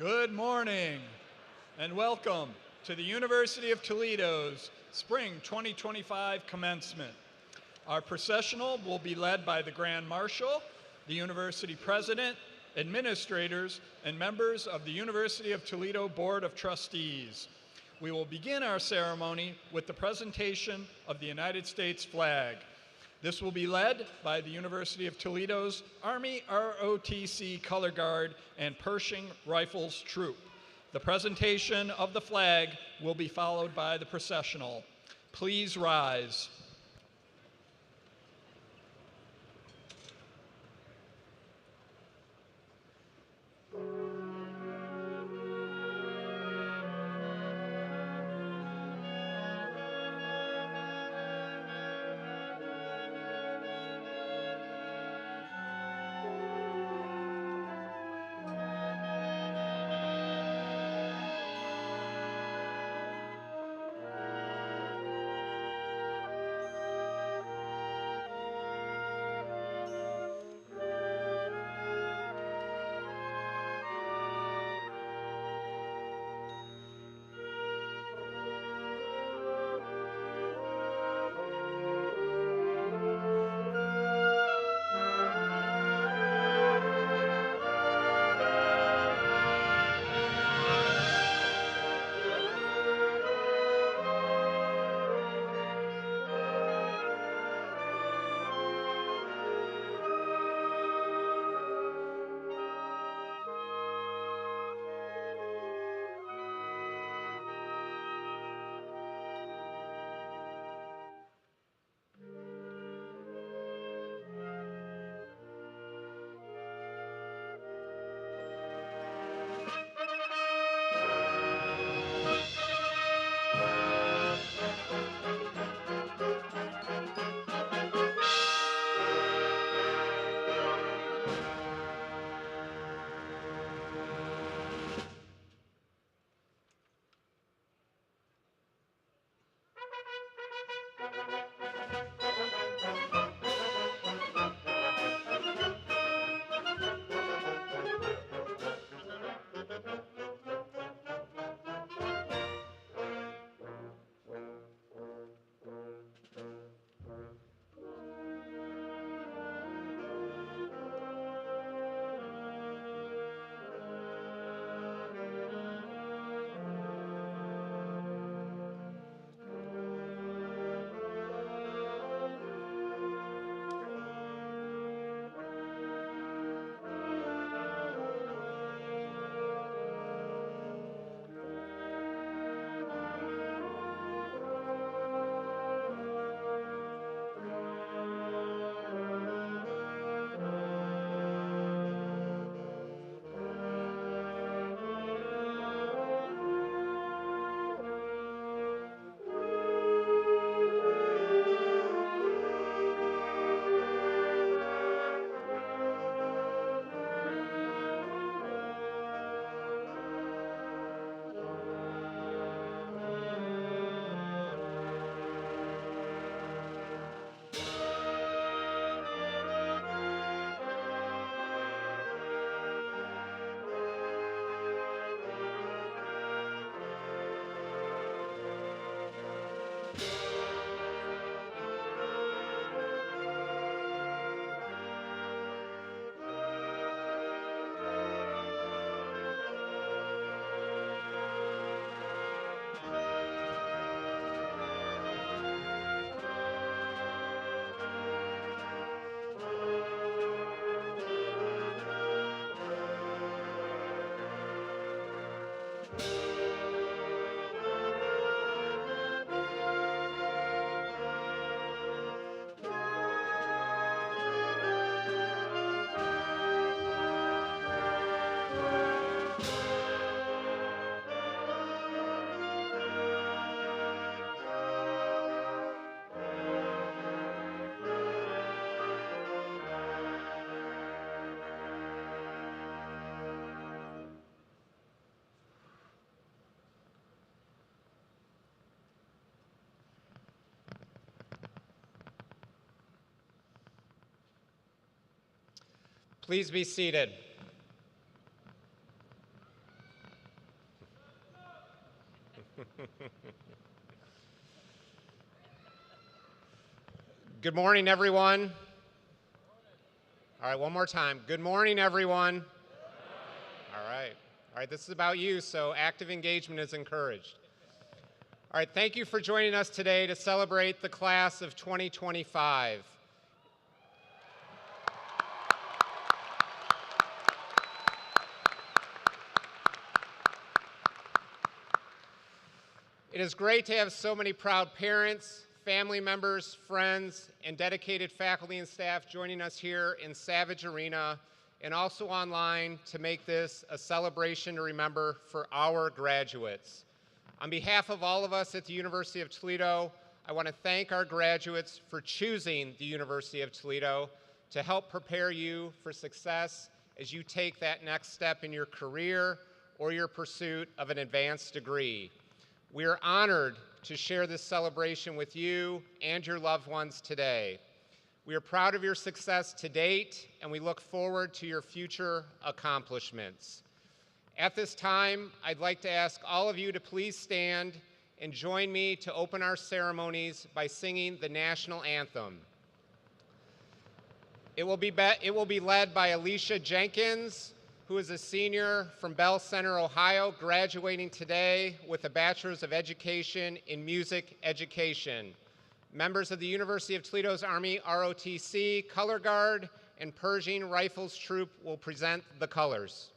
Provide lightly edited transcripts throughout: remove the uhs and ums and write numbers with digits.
Good morning and welcome to the University of Toledo's Spring 2025 Commencement. Our processional will be led by the Grand Marshal, the University President, administrators, and members of the University of Toledo Board of Trustees. We will begin our ceremony with the presentation of the United States flag. This will be led by the University of Toledo's Army ROTC Color Guard and Pershing Rifles Troop. The presentation of the flag will be followed by the processional. Please rise. Please be seated. Good morning, everyone. All right, one more time. Good morning, everyone. All right, this is about you, so active engagement is encouraged. All right, thank you for joining us today to celebrate the class of 2025. It is great to have so many proud parents, family members, friends, and dedicated faculty and staff joining us here in Savage Arena and also online to make this a celebration to remember for our graduates. On behalf of all of us at the University of Toledo, I want to thank our graduates for choosing the University of Toledo to help prepare you for success as you take that next step in your career or your pursuit of an advanced degree. We are honored to share this celebration with you and your loved ones today. We are proud of your success to date, and we look forward to your future accomplishments. At this time, I'd like to ask all of you to please stand and join me to open our ceremonies by singing the national anthem. It will be led by Alicia Jenkins, who is a senior from Bell Center, Ohio, graduating today with a Bachelor's of Education in Music Education. Members of the University of Toledo's Army ROTC Color Guard and Pershing Rifles Troop will present the colors.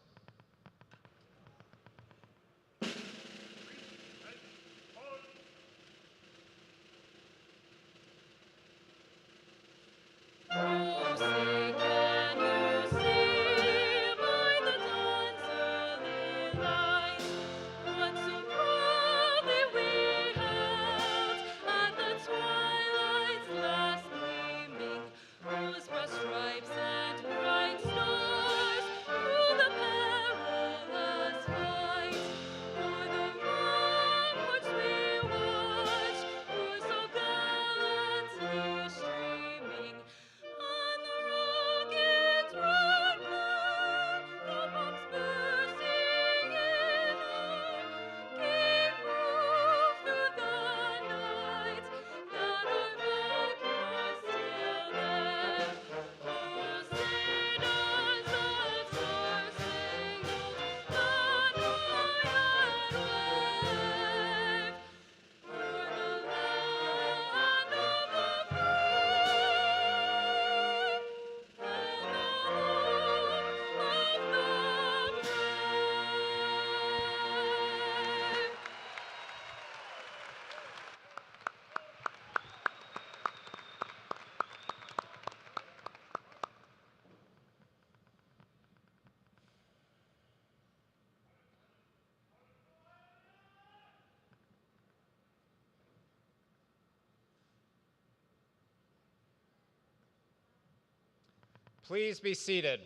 Please be seated.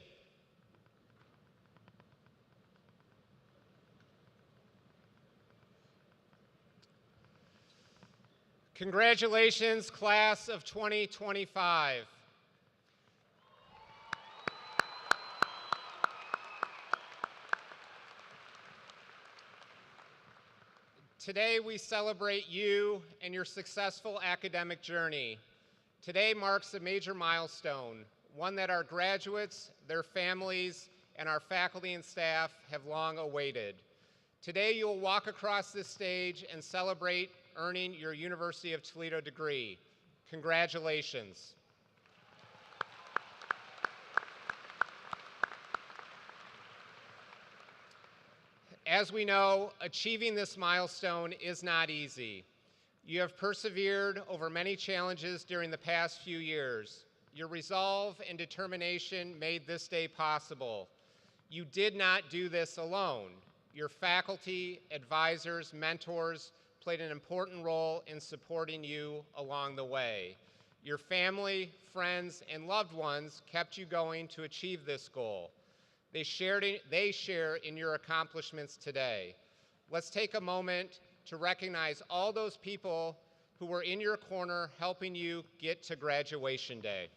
Congratulations, class of 2025. Today we celebrate you and your successful academic journey. Today marks a major milestone, one that our graduates, their families, and our faculty and staff have long awaited. Today you will walk across this stage and celebrate earning your University of Toledo degree. Congratulations. As we know, achieving this milestone is not easy. You have persevered over many challenges during the past few years. Your resolve and determination made this day possible. You did not do this alone. Your faculty, advisors, mentors played an important role in supporting you along the way. Your family, friends, and loved ones kept you going to achieve this goal. They share in your accomplishments today. Let's take a moment to recognize all those people who were in your corner helping you get to graduation day.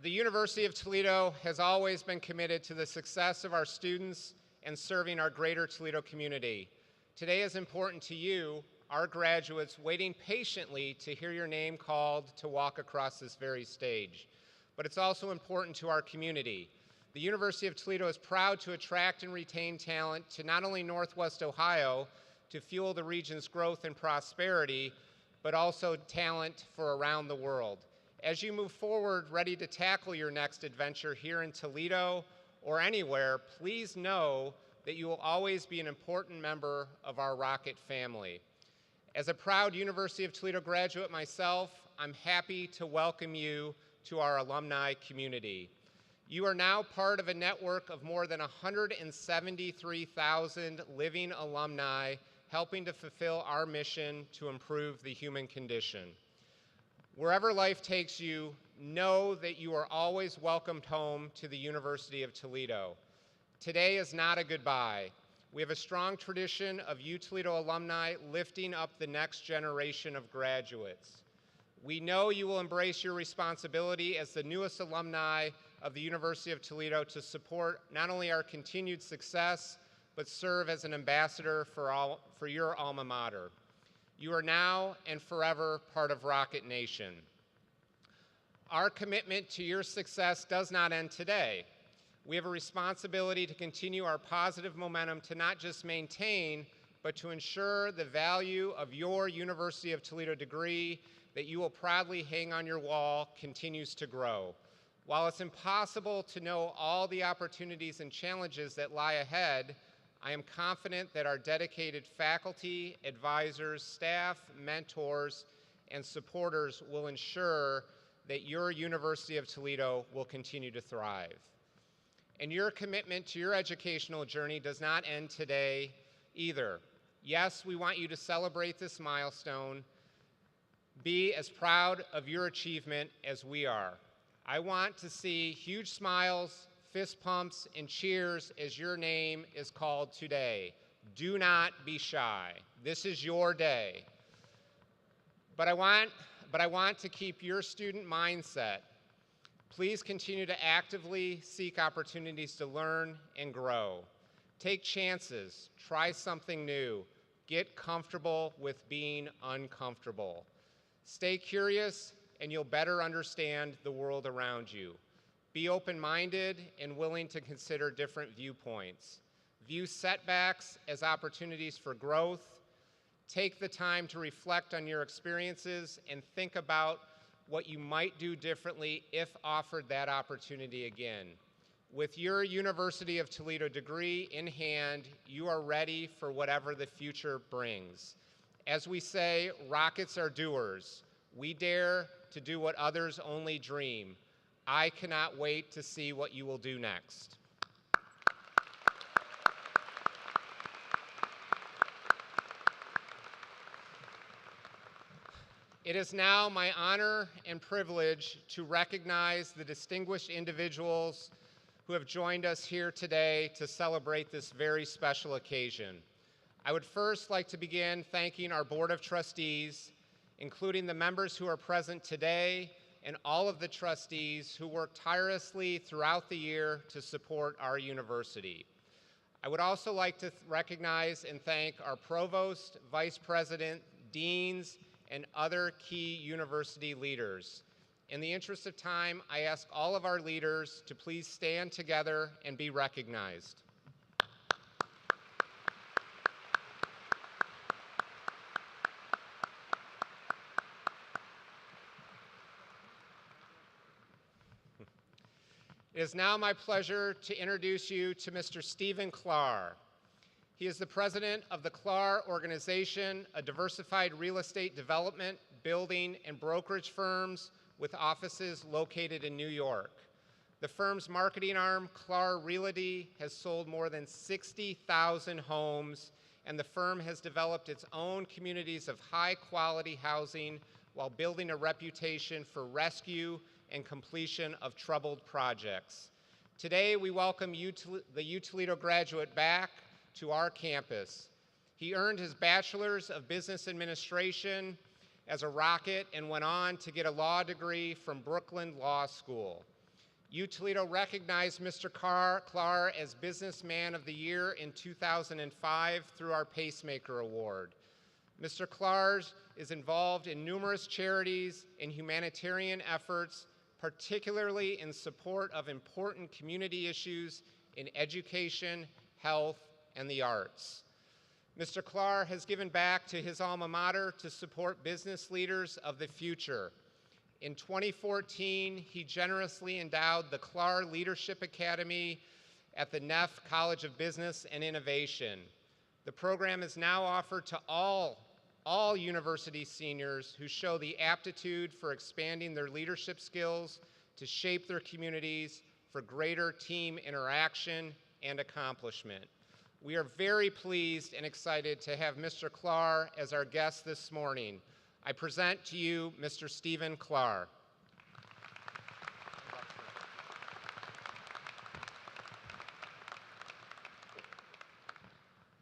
The University of Toledo has always been committed to the success of our students and serving our greater Toledo community. Today is important to you, our graduates, waiting patiently to hear your name called to walk across this very stage. But it's also important to our community. The University of Toledo is proud to attract and retain talent to not only Northwest Ohio to fuel the region's growth and prosperity, but also talent for around the world. As you move forward, ready to tackle your next adventure here in Toledo or anywhere, please know that you will always be an important member of our Rocket family. As a proud University of Toledo graduate myself, I'm happy to welcome you to our alumni community. You are now part of a network of more than 173,000 living alumni helping to fulfill our mission to improve the human condition. Wherever life takes you, know that you are always welcomed home to the University of Toledo. Today is not a goodbye. We have a strong tradition of U-Toledo alumni lifting up the next generation of graduates. We know you will embrace your responsibility as the newest alumni of the University of Toledo to support not only our continued success, but serve as an ambassador for your alma mater. You are now and forever part of Rocket Nation. Our commitment to your success does not end today. We have a responsibility to continue our positive momentum to not just maintain, but to ensure the value of your University of Toledo degree that you will proudly hang on your wall continues to grow. While it's impossible to know all the opportunities and challenges that lie ahead, I am confident that our dedicated faculty, advisors, staff, mentors, and supporters will ensure that your University of Toledo will continue to thrive. And your commitment to your educational journey does not end today either. Yes, we want you to celebrate this milestone. Be as proud of your achievement as we are. I want to see huge smiles, fist pumps, and cheers as your name is called today. Do not be shy. This is your day. But I want to keep your student mindset. Please continue to actively seek opportunities to learn and grow. Take chances, try something new, get comfortable with being uncomfortable. Stay curious and you'll better understand the world around you. Be open-minded and willing to consider different viewpoints. View setbacks as opportunities for growth. Take the time to reflect on your experiences and think about what you might do differently if offered that opportunity again. With your University of Toledo degree in hand, you are ready for whatever the future brings. As we say, rockets are doers. We dare to do what others only dream. I cannot wait to see what you will do next. It is now my honor and privilege to recognize the distinguished individuals who have joined us here today to celebrate this very special occasion. I would first like to begin thanking our Board of Trustees, including the members who are present today and all of the trustees who work tirelessly throughout the year to support our university. I would also like to recognize and thank our provost, vice president, deans, and other key university leaders. In the interest of time, I ask all of our leaders to please stand together and be recognized. It is now my pleasure to introduce you to Mr. Stephen Klar. He is the president of the Klar Organization, a diversified real estate development, building, and brokerage firms with offices located in New York. The firm's marketing arm, Klar Realty, has sold more than 60,000 homes, and the firm has developed its own communities of high-quality housing while building a reputation for rescue and completion of troubled projects. Today, we welcome the U-Toledo graduate back to our campus. He earned his Bachelor's of Business Administration as a Rocket and went on to get a law degree from Brooklyn Law School. Toledo recognized Mr. Clark as Businessman of the Year in 2005 through our Pacemaker Award. Mr. Clark is involved in numerous charities and humanitarian efforts, particularly in support of important community issues in education, health, and the arts. Mr. Clark has given back to his alma mater to support business leaders of the future. In 2014, he generously endowed the Clark Leadership Academy at the Neff College of Business and Innovation. The program is now offered to all university seniors who show the aptitude for expanding their leadership skills to shape their communities for greater team interaction and accomplishment. We are very pleased and excited to have Mr. Clark as our guest this morning. I present to you Mr. Stephen Clark.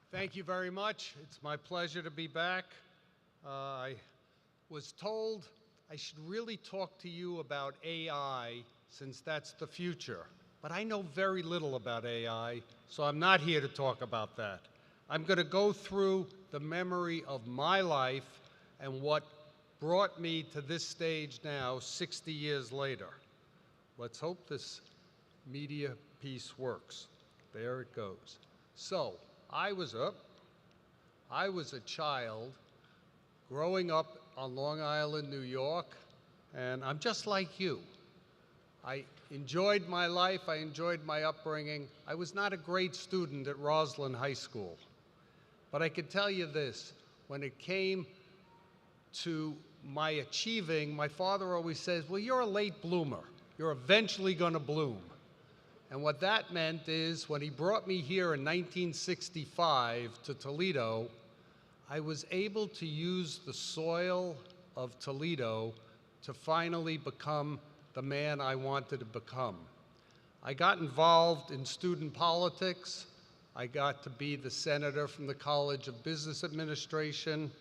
Thank you very much. It's my pleasure to be back. I was told I should really talk to you about AI since that's the future. But I know very little about AI, so I'm not here to talk about that. I'm going to go through the memory of my life and what brought me to this stage now, 60 years later. Let's hope this media piece works. There it goes. So, I was a child growing up on Long Island, New York, and I'm just like you. I enjoyed my life, I enjoyed my upbringing. I was not a great student at Roslyn High School. But I can tell you this, when it came to my achieving, my father always says, well, you're a late bloomer. You're eventually going to bloom. And what that meant is when he brought me here in 1965 to Toledo, I was able to use the soil of Toledo to finally become the man I wanted to become. I got involved in student politics. I got to be the senator from the College of Business Administration.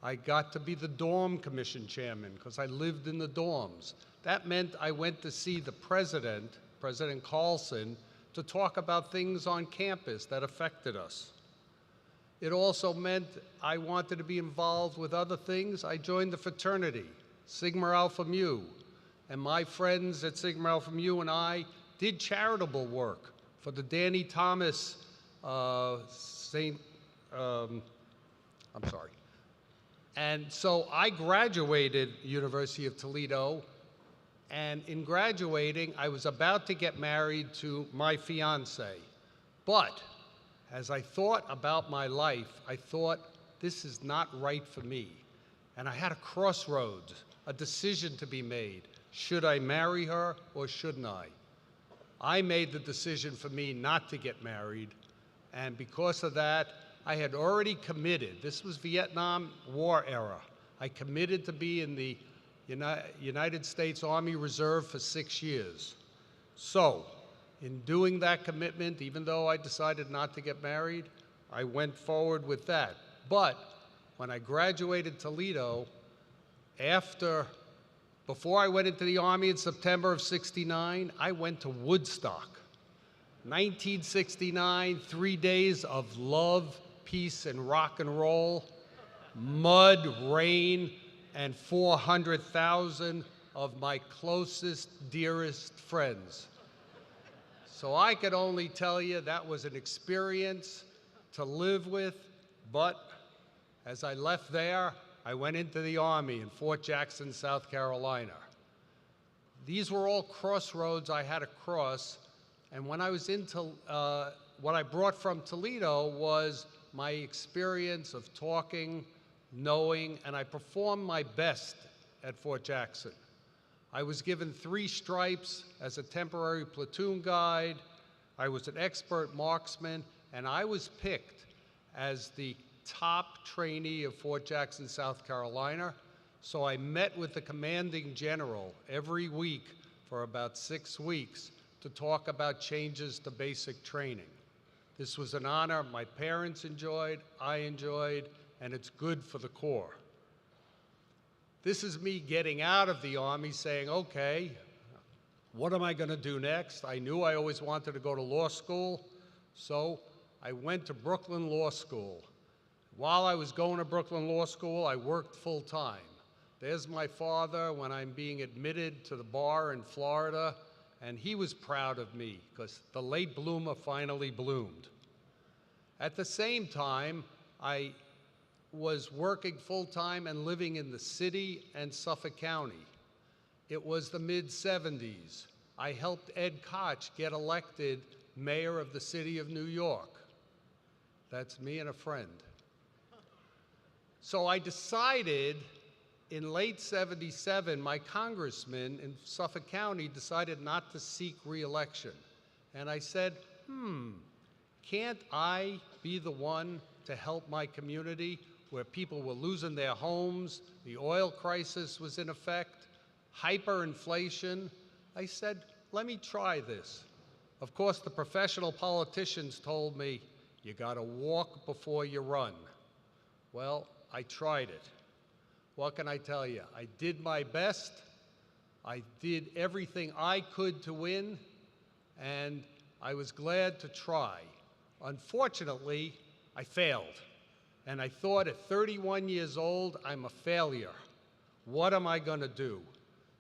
I got to be the dorm commission chairman because I lived in the dorms. That meant I went to see the president, President Carlson, to talk about things on campus that affected us. It also meant I wanted to be involved with other things. I joined the fraternity, Sigma Alpha Mu, and my friends at Sigma Alpha Mu and I did charitable work for the Danny Thomas And so I graduated University of Toledo, and in graduating, I was about to get married to my fiance. But as I thought about my life, I thought, this is not right for me. And I had a crossroads, a decision to be made. Should I marry her or shouldn't I? I made the decision for me not to get married, and because of that, I had already committed. This was Vietnam War era. I committed to be in the United States Army Reserve for 6 years. So, in doing that commitment, even though I decided not to get married, I went forward with that. But when I graduated Toledo, before I went into the Army in September of '69, I went to Woodstock. 1969, 3 days of love, peace, and rock and roll, mud, rain, and 400,000 of my closest, dearest friends. So I could only tell you that was an experience to live with, but as I left there, I went into the Army in Fort Jackson, South Carolina. These were all crossroads I had to cross, and when I was what I brought from Toledo was my experience of talking, knowing, and I performed my best at Fort Jackson. I was given 3 stripes as a temporary platoon guide. I was an expert marksman, and I was picked as the top trainee of Fort Jackson, South Carolina. So I met with the commanding general every week for about 6 weeks to talk about changes to basic training. This was an honor my parents enjoyed, I enjoyed, and it's good for the Corps. This is me getting out of the Army saying, okay, What am I going to do next? I knew I always wanted to go to law school, so I went to Brooklyn Law School. While I was going to Brooklyn Law School, I worked full-time. There's my father when I'm being admitted to the bar in Florida, and he was proud of me because the late bloomer finally bloomed. At the same time, I was working full-time and living in the city and Suffolk County. It was the mid-'70s. I helped Ed Koch get elected mayor of the city of New York. That's me and a friend. So I decided in late '77, my congressman in Suffolk County decided not to seek re-election. And I said, can't I be the one to help my community where people were losing their homes, the oil crisis was in effect, hyperinflation? I said, let me try this. Of course, the professional politicians told me, you gotta walk before you run. Well, I tried it. What can I tell you? I did my best. I did everything I could to win, and I was glad to try. Unfortunately, I failed. And I thought at 31 years old, I'm a failure. What am I gonna do?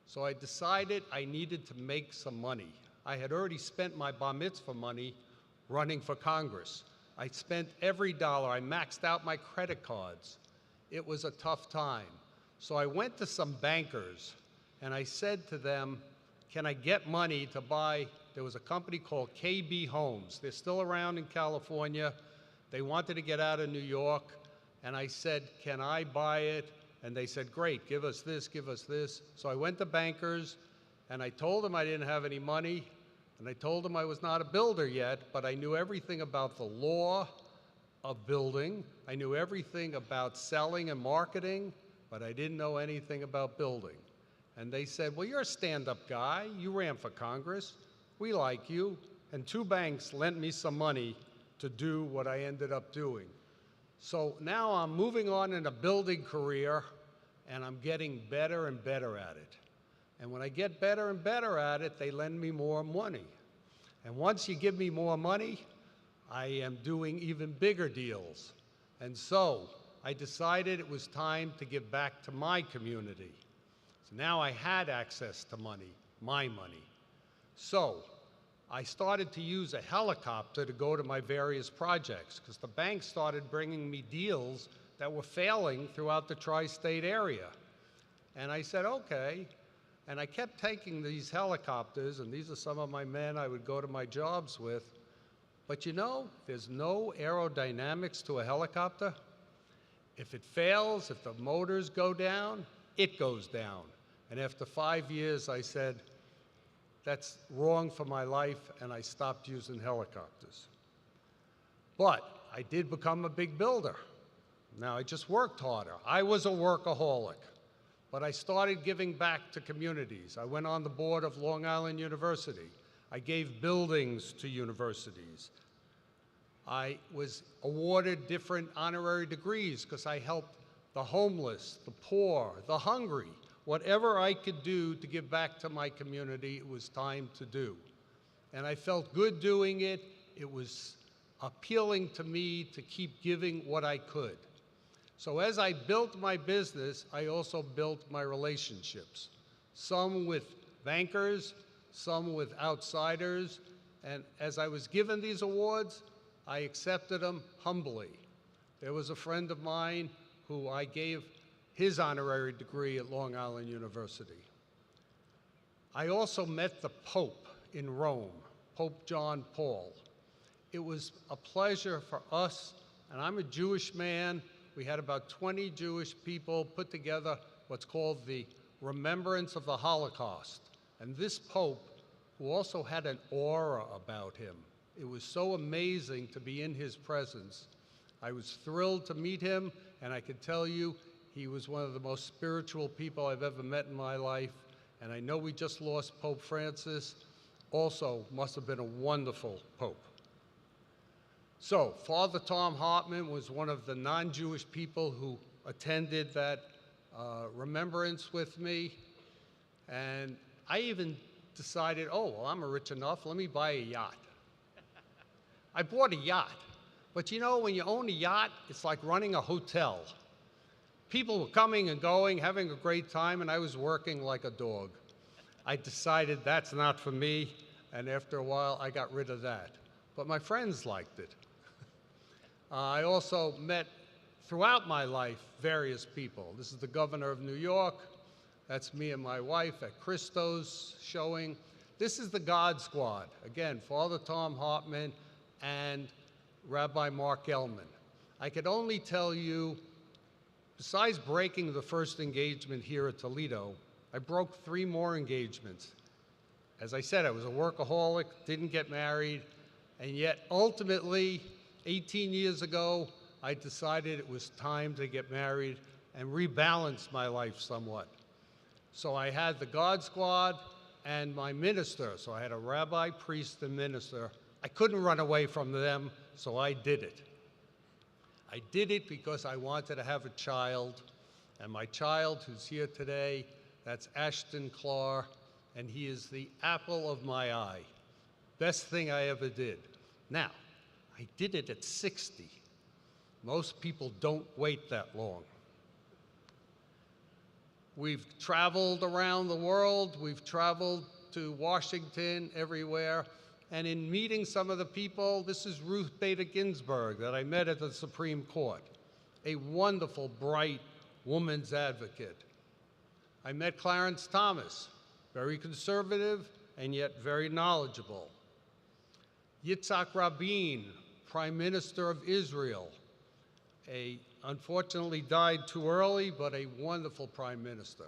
So I decided I needed to make some money. I had already spent my bar mitzvah money running for Congress. I spent every dollar. I maxed out my credit cards. It was a tough time. So I went to some bankers and I said to them, can I get money to buy, there was a company called KB Homes. They're still around in California. They wanted to get out of New York. And I said, can I buy it? And they said, great, give us this, give us this. So I went to bankers and I told them I didn't have any money. And I told them I was not a builder yet, but I knew everything about the law of building. I knew everything about selling and marketing, but I didn't know anything about building. And they said, well, you're a stand-up guy. You ran for Congress. We like you. And 2 banks lent me some money to do what I ended up doing. So now I'm moving on in a building career, and I'm getting better and better at it. And when I get better and better at it, they lend me more money. And once you give me more money, I am doing even bigger deals. And so I decided it was time to give back to my community. So now I had access to money, my money. So I started to use a helicopter to go to my various projects because the bank started bringing me deals that were failing throughout the tri-state area. And I said, okay. And I kept taking these helicopters, and these are some of my men I would go to my jobs with. But you know, there's no aerodynamics to a helicopter. If it fails, if the motors go down, it goes down. And after 5 years, I said, that's wrong for my life, and I stopped using helicopters. But I did become a big builder. Now, I just worked harder. I was a workaholic. But I started giving back to communities. I went on the board of Long Island University. I gave buildings to universities. I was awarded different honorary degrees because I helped the homeless, the poor, the hungry. Whatever I could do to give back to my community, it was time to do. And I felt good doing it. It was appealing to me to keep giving what I could. So as I built my business, I also built my relationships. Some with bankers, some with outsiders. And as I was given these awards, I accepted them humbly. There was a friend of mine who I gave his honorary degree at Long Island University. I also met the Pope in Rome, Pope John Paul. It was a pleasure for us, and I'm a Jewish man. We had about 20 Jewish people put together what's called the Remembrance of the Holocaust. And this Pope, who also had an aura about him, it was so amazing to be in his presence. I was thrilled to meet him, and I can tell you, he was one of the most spiritual people I've ever met in my life. And I know we just lost Pope Francis, also must have been a wonderful Pope. So, Father Tom Hartman was one of the non-Jewish people who attended that remembrance with me. And I even decided, oh, well, I'm rich enough, let me buy a yacht. I bought a yacht. But you know, when you own a yacht, it's like running a hotel. People were coming and going, having a great time, and I was working like a dog. I decided that's not for me, and after a while, I got rid of that. But my friends liked it. I also met, throughout my life, various people. This is the governor of New York. That's me and my wife at Christo's showing. This is the God Squad. Again, Father Tom Hartman and Rabbi Mark Ellman. I could only tell you, besides breaking the first engagement here at Toledo, I broke 3 more engagements. As I said, I was a workaholic, didn't get married, and yet ultimately, 18 years ago, I decided it was time to get married and rebalance my life somewhat. So I had the God Squad and my minister. So I had a rabbi, priest, and minister. I couldn't run away from them, so I did it. I did it because I wanted to have a child, and my child, who's here today, that's Ashton Clark, and he is the apple of my eye. Best thing I ever did. Now, I did it at 60. Most people don't wait that long. We've traveled around the world. We've traveled to Washington, everywhere. And in meeting some of the people, this is Ruth Bader Ginsburg that I met at the Supreme Court, a wonderful, bright woman's advocate. I met Clarence Thomas, very conservative and yet very knowledgeable. Yitzhak Rabin, Prime Minister of Israel, unfortunately died too early, but a wonderful prime minister.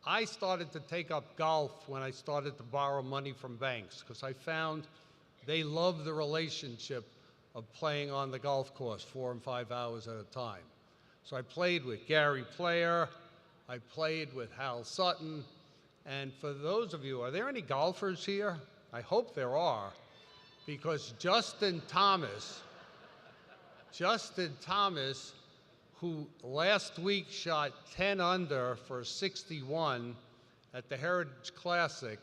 I started to take up golf when I started to borrow money from banks because I found they love the relationship of playing on the golf course 4 and 5 hours at a time. So I played with Gary Player, I played with Hal Sutton, and for those of you, are there any golfers here? I hope there are, because Justin Thomas, who last week shot 10 under for 61 at the Heritage Classic,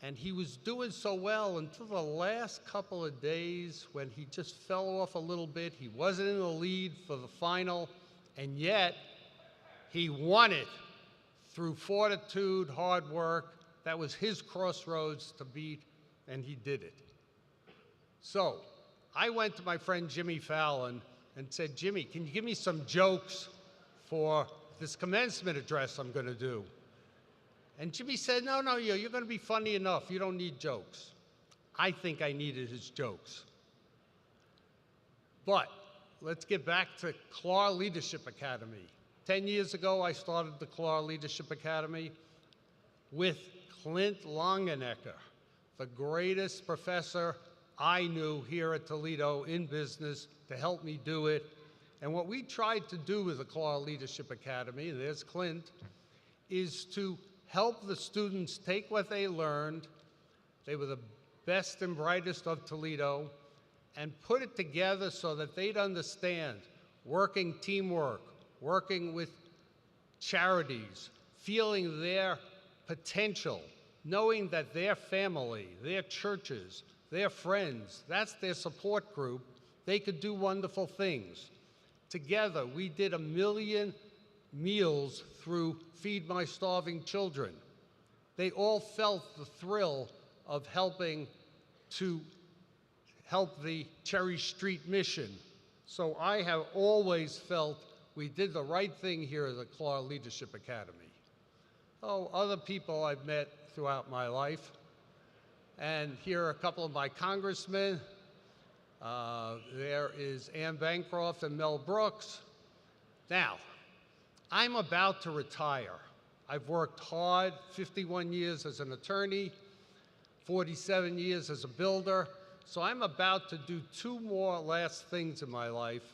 and he was doing so well until the last couple of days when he just fell off a little bit. He wasn't in the lead for the final, and yet he won it through fortitude, hard work. That was his crossroads to beat, and he did it. So I went to my friend Jimmy Fallon and said, Jimmy, can you give me some jokes for this commencement address I'm going to do? And Jimmy said, no, you're going to be funny enough. You don't need jokes. I think I needed his jokes. But let's get back to Clark Leadership Academy. 10 years ago, I started the Clark Leadership Academy with Clint Longenecker, the greatest professor I knew here at Toledo in business, to help me do it. And what we tried to do with the Clark Leadership Academy, and there's Clint, is to help the students take what they learned, they were the best and brightest of Toledo, and put it together so that they'd understand working teamwork, working with charities, feeling their potential, knowing that their family, their churches, their friends, that's their support group, they could do wonderful things. Together, we did 1 million meals through Feed My Starving Children. They all felt the thrill of helping to help the Cherry Street mission. So I have always felt we did the right thing here at the Clark Leadership Academy. Oh, other people I've met throughout my life. And here are a couple of my congressmen. There is Ann Bancroft and Mel Brooks. Now, I'm about to retire. I've worked hard, 51 years as an attorney, 47 years as a builder. So I'm about to do 2 more last things in my life.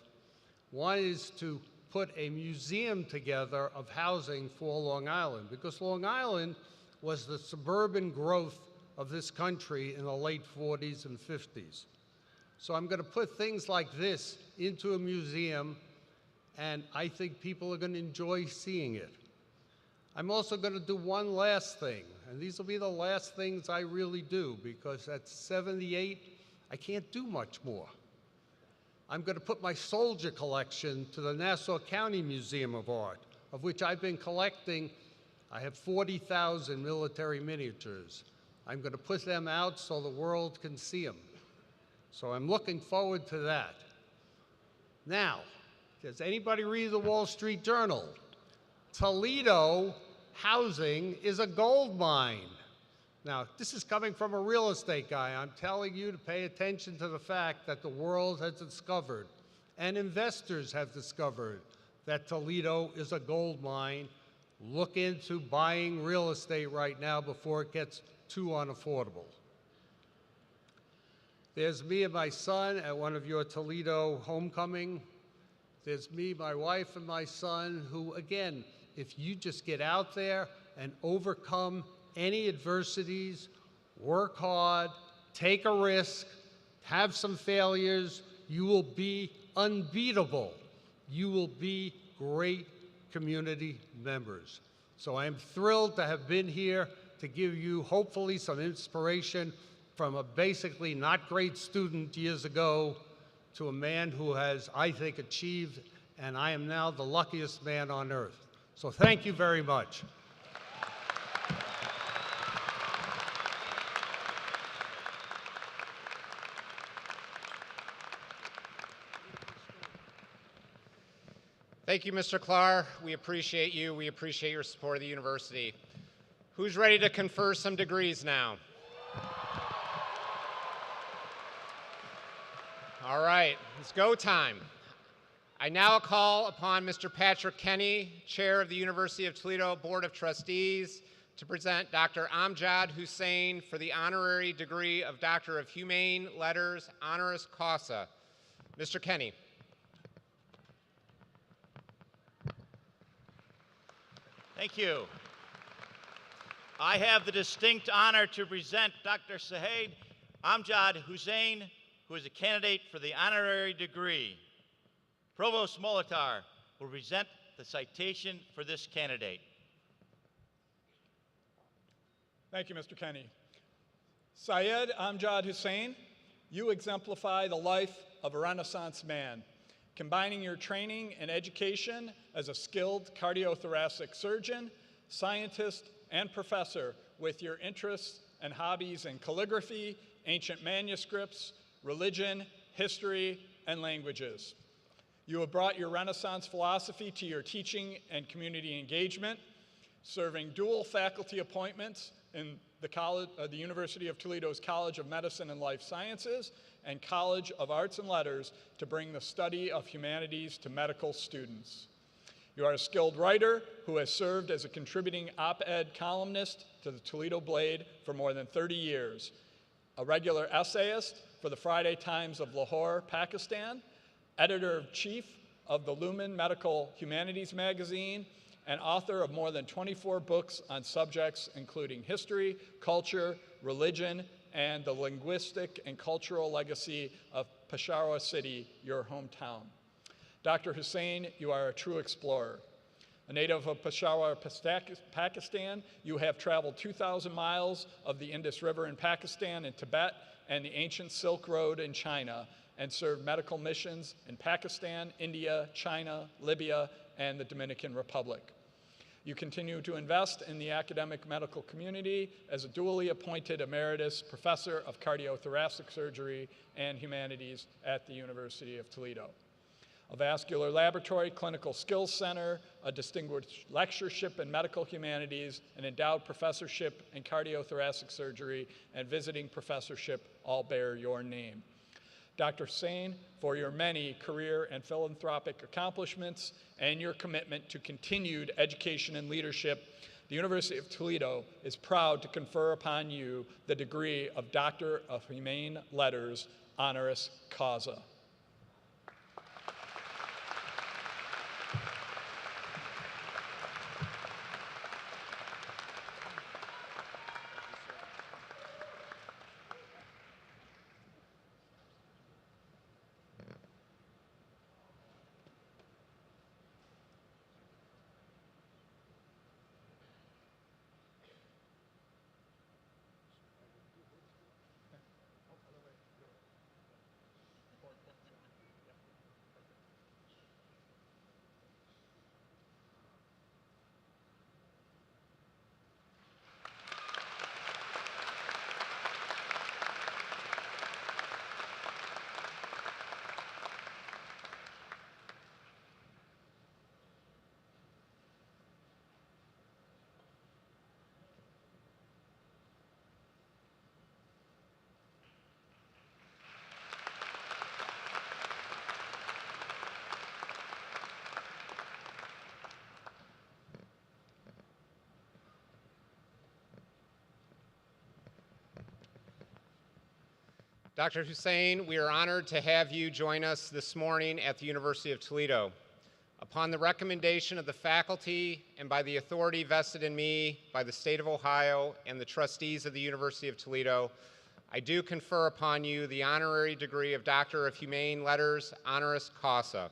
One is to put a museum together of housing for Long Island, because Long Island was the suburban growth of this country in the late 40s and 50s. So I'm going to put things like this into a museum, and I think people are going to enjoy seeing it. I'm also going to do one last thing, and these will be the last things I really do, because at 78, I can't do much more. I'm going to put my soldier collection to the Nassau County Museum of Art, of which I've been collecting. I have 40,000 military miniatures. I'm going to put them out so the world can see them. So I'm looking forward to that. Now, does anybody read the Wall Street Journal? Toledo housing is a gold mine. Now, this is coming from a real estate guy. I'm telling you to pay attention to the fact that the world has discovered, and investors have discovered, that Toledo is a gold mine. Look into buying real estate right now before it gets too unaffordable. There's me and my son at one of your Toledo homecoming. There's me, my wife, and my son, who, again, if you just get out there and overcome any adversities, work hard, take a risk, have some failures, you will be unbeatable. You will be great community members. So I am thrilled to have been here to give you hopefully some inspiration from a basically not great student years ago to a man who has, I think, achieved, and I am now the luckiest man on earth. So thank you very much. Thank you, Mr. Clark. We appreciate you. We appreciate your support of the university. Who's ready to confer some degrees now? All right, it's go time. I now call upon Mr. Patrick Kenny, Chair of the University of Toledo Board of Trustees, to present Dr. Amjad Hussain for the honorary degree of Doctor of Humane Letters, honoris causa. Mr. Kenny. Thank you. I have the distinct honor to present Dr. Saeed Amjad Hussain, who is a candidate for the honorary degree. Provost Molitar will present the citation for this candidate. Thank you, Mr. Kenny. Syed Amjad Hussain, you exemplify the life of a Renaissance man, combining your training and education as a skilled cardiothoracic surgeon, scientist, and professor with your interests and hobbies in calligraphy, ancient manuscripts, religion, history, and languages. You have brought your Renaissance philosophy to your teaching and community engagement, serving dual faculty appointments in the University of Toledo's College of Medicine and Life Sciences and College of Arts and Letters to bring the study of humanities to medical students. You are a skilled writer who has served as a contributing op-ed columnist to the Toledo Blade for more than 30 years, a regular essayist for the Friday Times of Lahore, Pakistan, editor-in-chief of the Lumen Medical Humanities magazine, and author of more than 24 books on subjects including history, culture, religion, and the linguistic and cultural legacy of Peshawar City, your hometown. Dr. Hussain, you are a true explorer. A native of Peshawar, Pakistan, you have traveled 2,000 miles of the Indus River in Pakistan and Tibet and the ancient Silk Road in China, and served medical missions in Pakistan, India, China, Libya, and the Dominican Republic. You continue to invest in the academic medical community as a duly appointed emeritus professor of cardiothoracic surgery and humanities at the University of Toledo. A vascular laboratory, clinical skills center, a distinguished lectureship in medical humanities, an endowed professorship in cardiothoracic surgery, and visiting professorship all bear your name. Dr. Hussain, for your many career and philanthropic accomplishments and your commitment to continued education and leadership, the University of Toledo is proud to confer upon you the degree of Doctor of Humane Letters, honoris causa. Dr. Hussein, we are honored to have you join us this morning at the University of Toledo. Upon the recommendation of the faculty and by the authority vested in me by the state of Ohio and the trustees of the University of Toledo, I do confer upon you the honorary degree of Doctor of Humane Letters, honoris causa.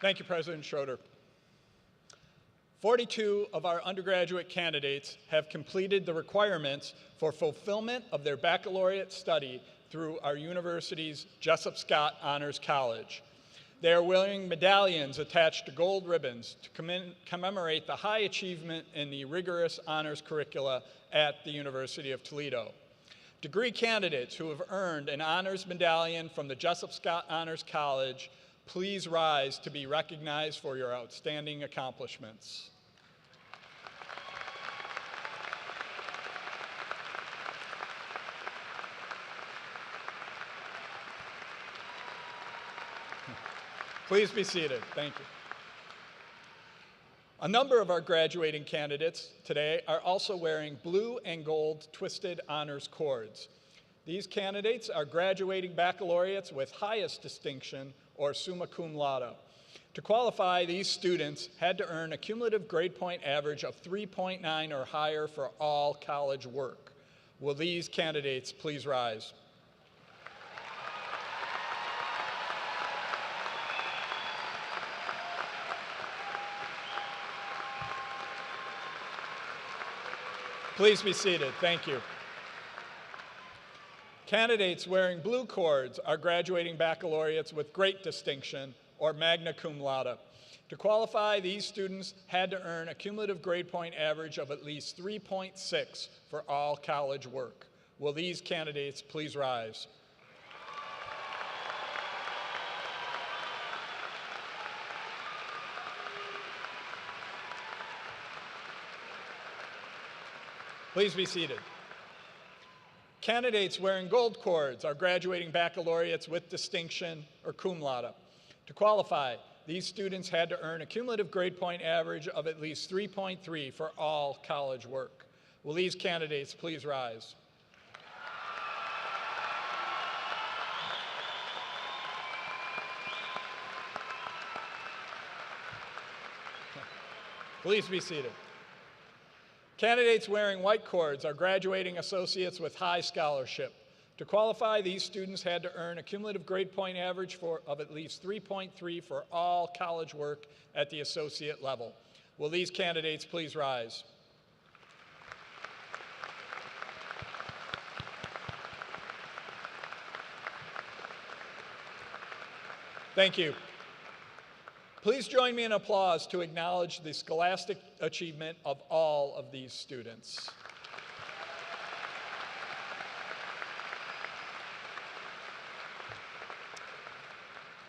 Thank you, President Schroeder. 42 of our undergraduate candidates have completed the requirements for fulfillment of their baccalaureate study through our university's Jessup Scott Honors College. They are wearing medallions attached to gold ribbons to commemorate the high achievement in the rigorous honors curricula at the University of Toledo. Degree candidates who have earned an honors medallion from the Jessup Scott Honors College, please rise to be recognized for your outstanding accomplishments. Please be seated. Thank you. A number of our graduating candidates today are also wearing blue and gold twisted honors cords. These candidates are graduating baccalaureates with highest distinction or summa cum laude. To qualify, these students had to earn a cumulative grade point average of 3.9 or higher for all college work. Will these candidates please rise? Please be seated. Thank you. Candidates wearing blue cords are graduating baccalaureates with great distinction or magna cum laude. To qualify, these students had to earn a cumulative grade point average of at least 3.6 for all college work. Will these candidates please rise? Please be seated. Candidates wearing gold cords are graduating baccalaureates with distinction or cum laude. To qualify, these students had to earn a cumulative grade point average of at least 3.3 for all college work. Will these candidates please rise? Please be seated. Candidates wearing white cords are graduating associates with high scholarship. To qualify, these students had to earn a cumulative grade point average of at least 3.3 for all college work at the associate level. Will these candidates please rise? Thank you. Please join me in applause to acknowledge the scholastic achievement of all of these students.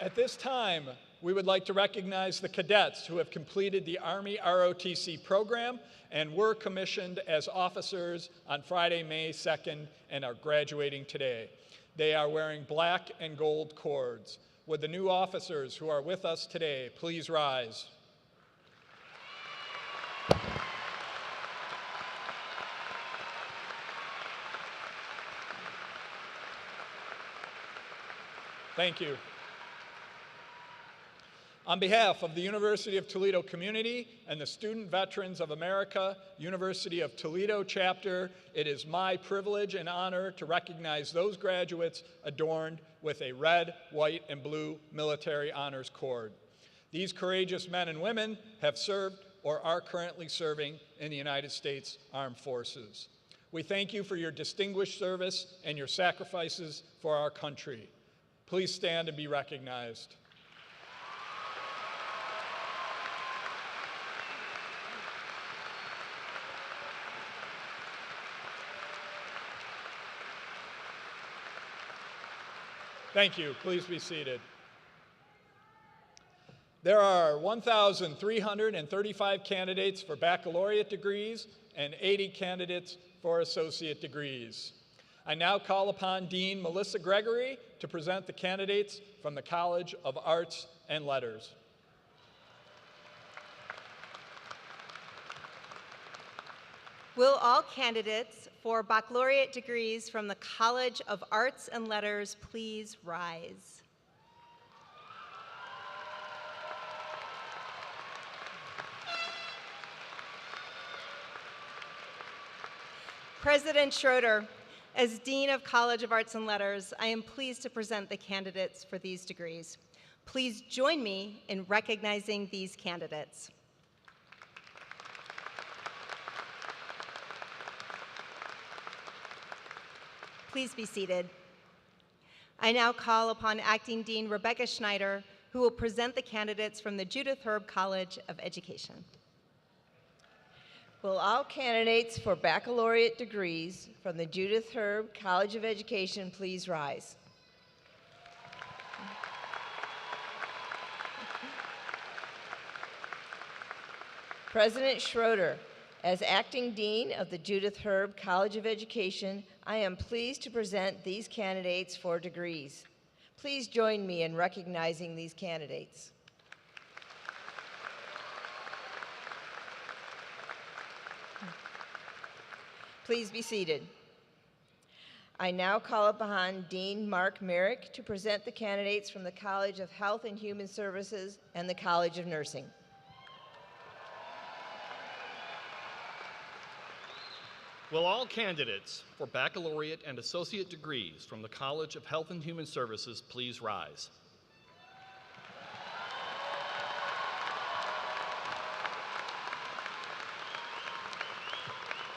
At this time, we would like to recognize the cadets who have completed the Army ROTC program and were commissioned as officers on Friday, May 2nd, and are graduating today. They are wearing black and gold cords. Would the new officers who are with us today please rise? Thank you. On behalf of the University of Toledo community and the Student Veterans of America, University of Toledo chapter, it is my privilege and honor to recognize those graduates adorned with a red, white, and blue military honors cord. These courageous men and women have served or are currently serving in the United States Armed Forces. We thank you for your distinguished service and your sacrifices for our country. Please stand and be recognized. Thank you. Please be seated. There are 1,335 candidates for baccalaureate degrees and 80 candidates for associate degrees. I now call upon Dean Melissa Gregory to present the candidates from the College of Arts and Letters. Will all candidates for baccalaureate degrees from the College of Arts and Letters please rise? President Schroeder, as Dean of College of Arts and Letters, I am pleased to present the candidates for these degrees. Please join me in recognizing these candidates. Please be seated. I now call upon Acting Dean Rebecca Schneider, who will present the candidates from the Judith Herb College of Education. Will all candidates for baccalaureate degrees from the Judith Herb College of Education please rise? President Schroeder, as Acting Dean of the Judith Herb College of Education, I am pleased to present these candidates for degrees. Please join me in recognizing these candidates. Please be seated. I now call upon Dean Mark Merrick to present the candidates from the College of Health and Human Services and the College of Nursing. Will all candidates for baccalaureate and associate degrees from the College of Health and Human Services please rise?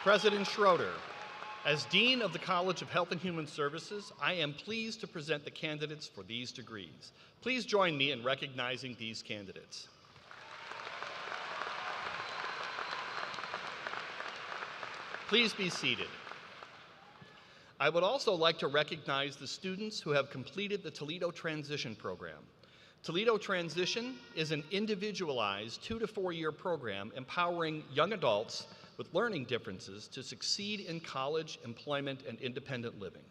President Schroeder, as Dean of the College of Health and Human Services, I am pleased to present the candidates for these degrees. Please join me in recognizing these candidates. Please be seated. I would also like to recognize the students who have completed the Toledo Transition Program. Toledo Transition is an individualized 2 to 4 year program empowering young adults with learning differences to succeed in college, employment, and independent living.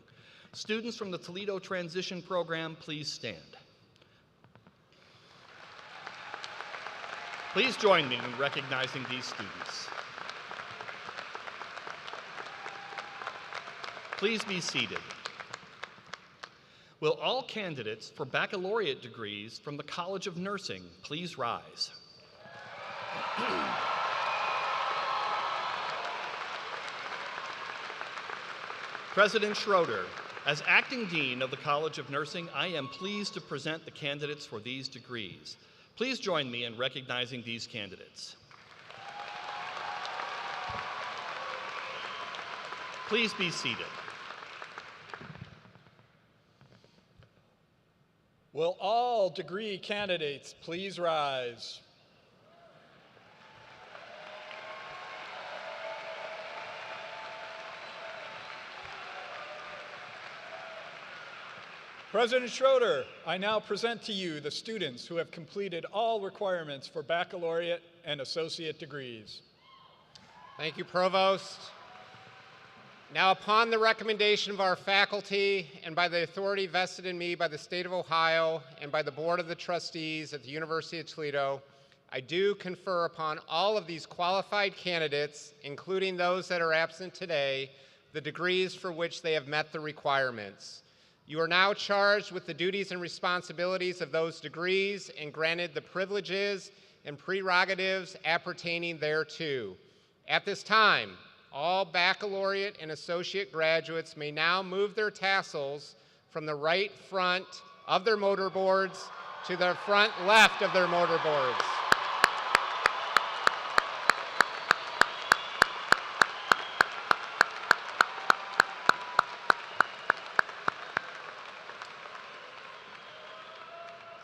Students from the Toledo Transition Program, please stand. Please join me in recognizing these students. Please be seated. Will all candidates for baccalaureate degrees from the College of Nursing please rise? President Schroeder, as Acting Dean of the College of Nursing, I am pleased to present the candidates for these degrees. Please join me in recognizing these candidates. Please be seated. Will all degree candidates please rise? President Schroeder, I now present to you the students who have completed all requirements for baccalaureate and associate degrees. Thank you, Provost. Now, upon the recommendation of our faculty and by the authority vested in me by the State of Ohio and by the Board of the Trustees at the University of Toledo, I do confer upon all of these qualified candidates, including those that are absent today, the degrees for which they have met the requirements. You are now charged with the duties and responsibilities of those degrees and granted the privileges and prerogatives appertaining thereto. At this time, all baccalaureate and associate graduates may now move their tassels from the right front of their motorboards to the front left of their motorboards.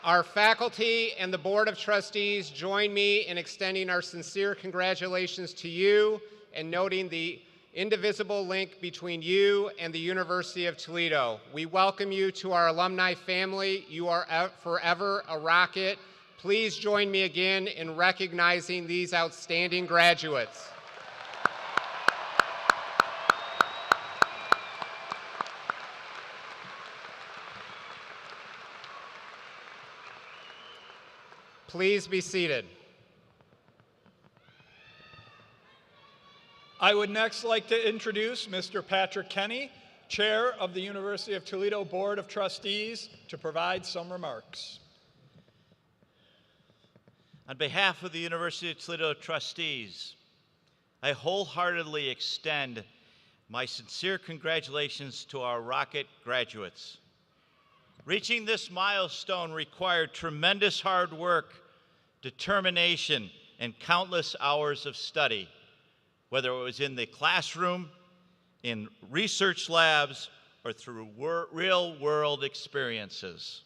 Our faculty and the Board of Trustees join me in extending our sincere congratulations to you and noting the indivisible link between you and the University of Toledo. We welcome you to our alumni family. You are forever a rocket. Please join me again in recognizing these outstanding graduates. Please be seated. I would next like to introduce Mr. Patrick Kenny, Chair of the University of Toledo Board of Trustees, to provide some remarks. On behalf of the University of Toledo trustees, I wholeheartedly extend my sincere congratulations to our Rocket graduates. Reaching this milestone required tremendous hard work, determination, and countless hours of study, whether it was in the classroom, in research labs, or through real-world experiences.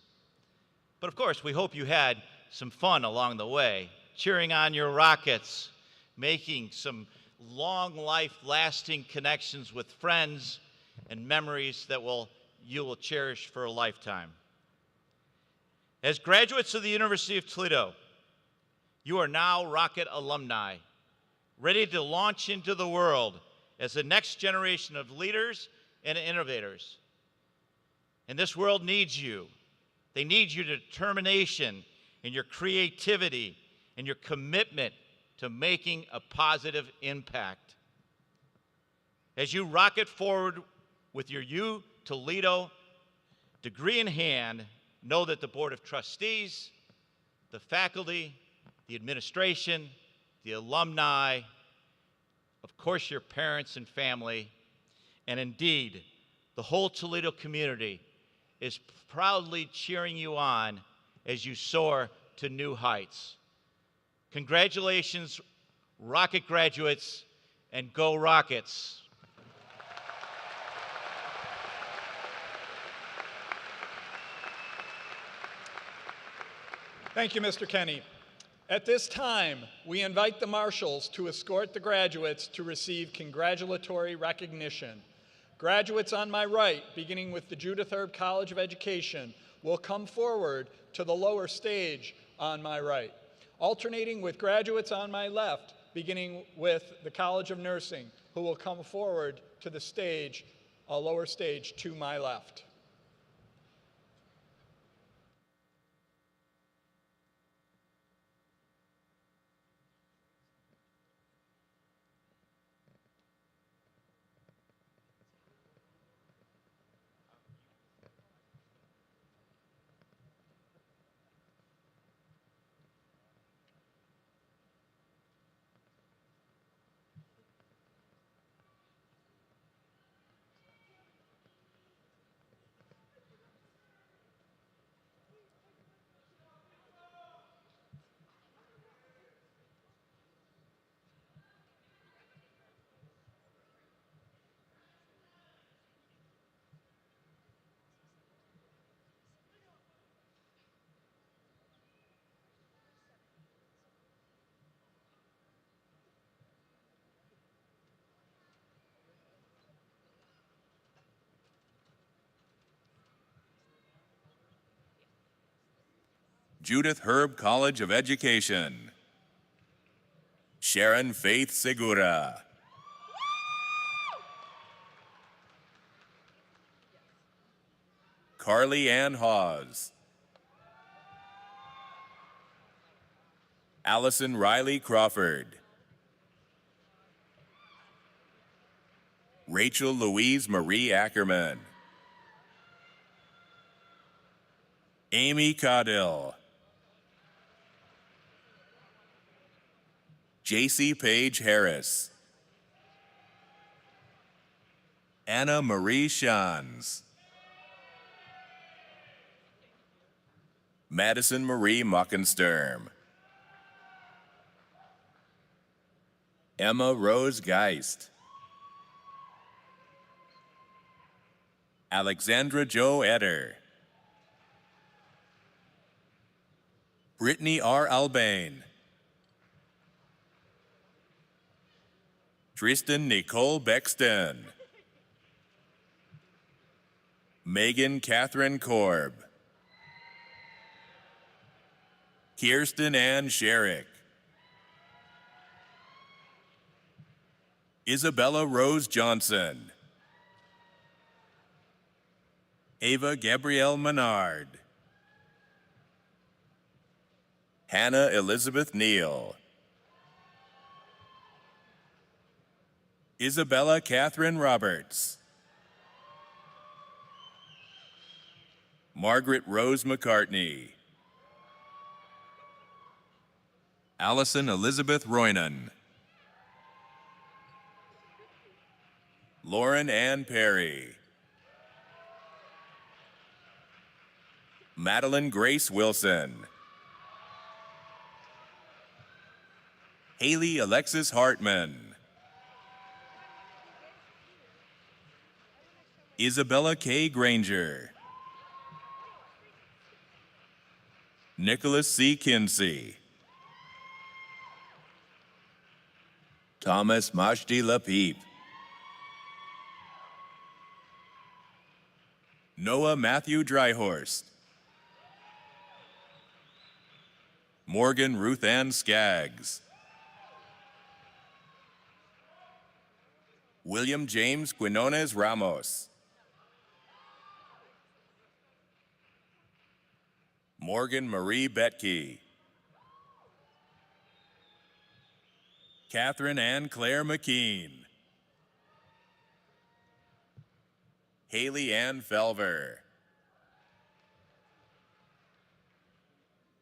But of course, we hope you had some fun along the way, cheering on your Rockets, making some long life-lasting connections with friends and memories that you will cherish for a lifetime. As graduates of the University of Toledo, you are now Rocket alumni, ready to launch into the world as the next generation of leaders and innovators. And this world needs you. They need your determination and your creativity and your commitment to making a positive impact. As you rocket forward with your U Toledo degree in hand, know that the Board of Trustees, the faculty, the administration, the alumni, of course your parents and family, and indeed the whole Toledo community is proudly cheering you on as you soar to new heights. Congratulations, Rocket graduates, and go Rockets. Thank you, Mr. Kenny. At this time, we invite the marshals to escort the graduates to receive congratulatory recognition. Graduates on my right, beginning with the Judith College of Education, will come forward to the lower stage on my right, alternating with graduates on my left, beginning with the College of Nursing, who will come forward to the stage, a lower stage to my left. Judith College of Education. Sharon Faith Segura. Carly Ann Hawes. Allison Riley Crawford. Rachel Louise Marie Ackerman. Amy Caudill. J.C. Page Harris. Anna Marie Shans. Madison Marie Muckensturm. Emma Rose Geist. Alexandra Jo Eder. Brittany R. Albane. Tristan Nicole Bexton. Megan Catherine Korb. Kirsten Ann Sherrick. Isabella Rose Johnson. Ava Gabrielle Menard. Hannah Elizabeth Neal. Isabella Catherine Roberts. Margaret Rose McCartney. Allison Elizabeth Roynan. Lauren Ann Perry. Madeline Grace Wilson. Haley Alexis Hartman. Isabella K. Granger. Nicholas C. Kinsey. Thomas Majdi Lapeep. Noah Matthew Dryhorst. Morgan Ruth Ann Skaggs. William James Quinones Ramos. Morgan Marie Betke. Catherine Ann Claire McKean. Haley Ann Felver.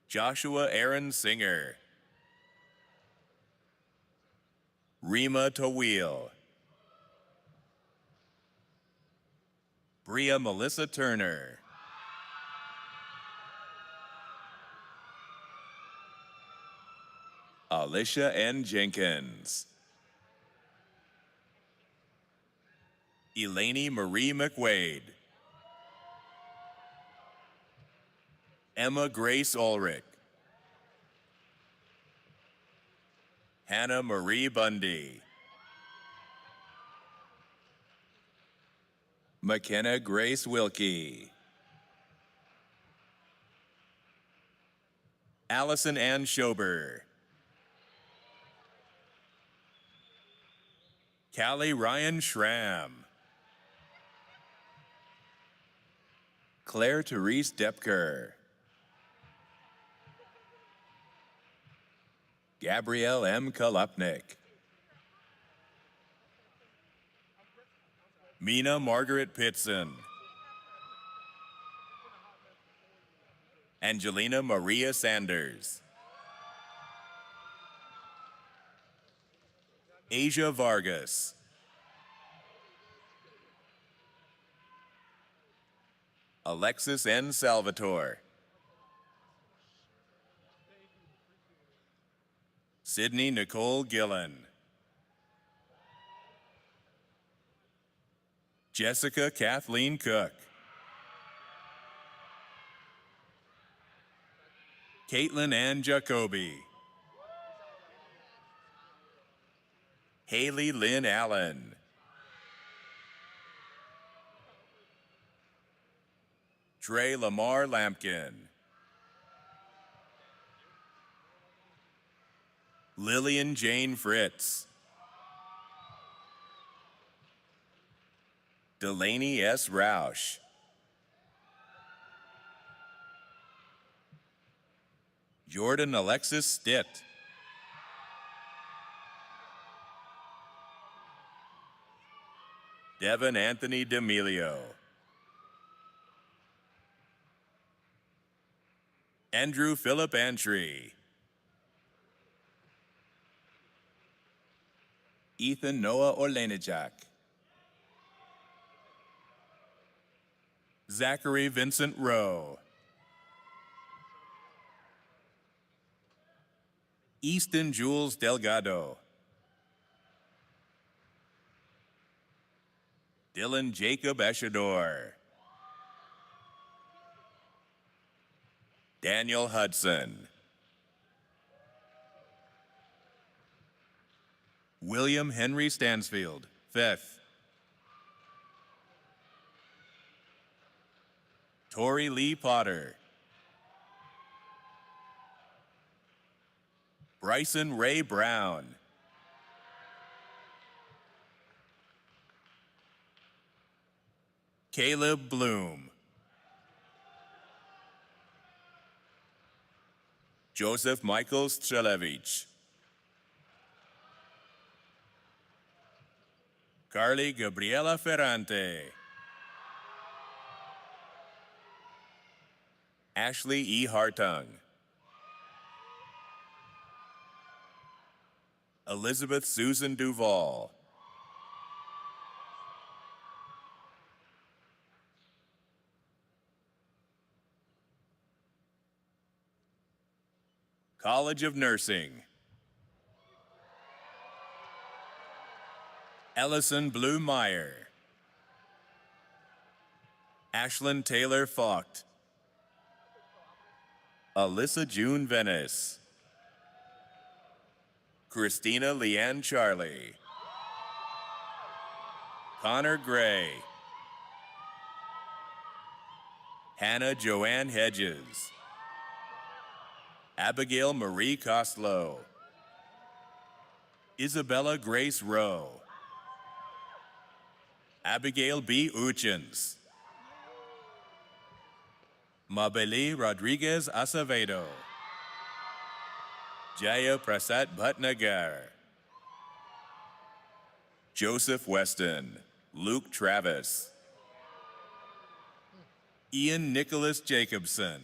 Joshua Aaron Singer. Rima Tawil. Bria Melissa Turner. Alicia N. Jenkins. Eleni Marie McWade. Emma Grace Ulrich. Hannah Marie Bundy. McKenna Grace Wilkie. Allison Ann Schober. Callie Ryan Schramm. Claire Therese Depker. Gabrielle M. Kalupnik. Mina Margaret Pitson. Angelina Maria Sanders. Asia Vargas. Alexis N. Salvatore. Sydney Nicole Gillen. Jessica Kathleen Cook. Caitlin Ann Jacoby. Haley Lynn Allen. Trey Lamar Lampkin. Lillian Jane Fritz. Delaney S. Roush. Jordan Alexis Stitt. Devin Anthony D'Amelio. Andrew Philip Antry. Ethan Noah Orlenijak. Zachary Vincent Rowe. Easton Jules Delgado. Dylan Jacob Eshador. Daniel Hudson. William Henry Stansfield, 5th. Tori Lee Potter. Bryson Ray Brown. Caleb Bloom. Joseph Michael Strelevich. Carly Gabriela Ferrante. Ashley E. Hartung. Elizabeth Susan Duval. College of Nursing. Ellison Blue Meyer. Ashlyn Taylor Faucht. Alyssa June Venice. Christina Leanne Charlie. Connor Gray. Hannah Joanne Hedges. Abigail Marie Costlow. Isabella Grace Rowe. Abigail B. Uchens. Mabeli Rodriguez Acevedo. Jaya Prasad Bhatnagar. Joseph Weston. Luke Travis. Ian Nicholas Jacobson.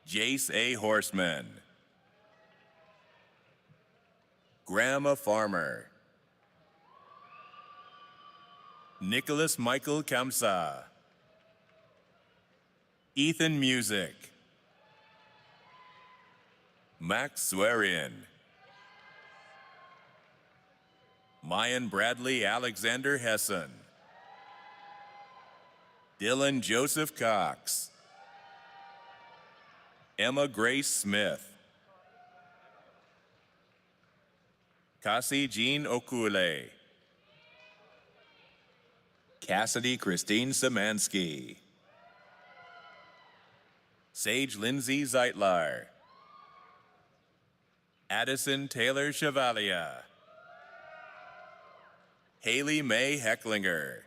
Jace A. Horseman. Grandma Farmer. Nicholas Michael Kamsa. Ethan Music. Max Swerian. Mayan Bradley Alexander Hessen. Dylan Joseph Cox. Emma Grace Smith. Cassie Jean Okule. Cassidy Christine Samansky. Sage Lindsay Zeitlar. Addison Taylor Chevalier. Haley May Hecklinger.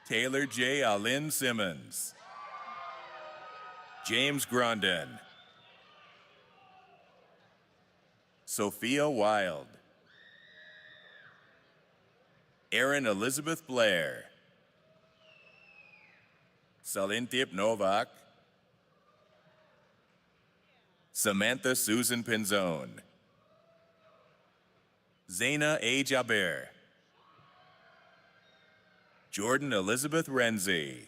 Taylor J. Alin Simmons. James Grondin. Sophia Wild. Erin Elizabeth Blair. Salintip Novak. Samantha Susan Pinzone. Zaina A. Jaber. Jordan Elizabeth Renzi.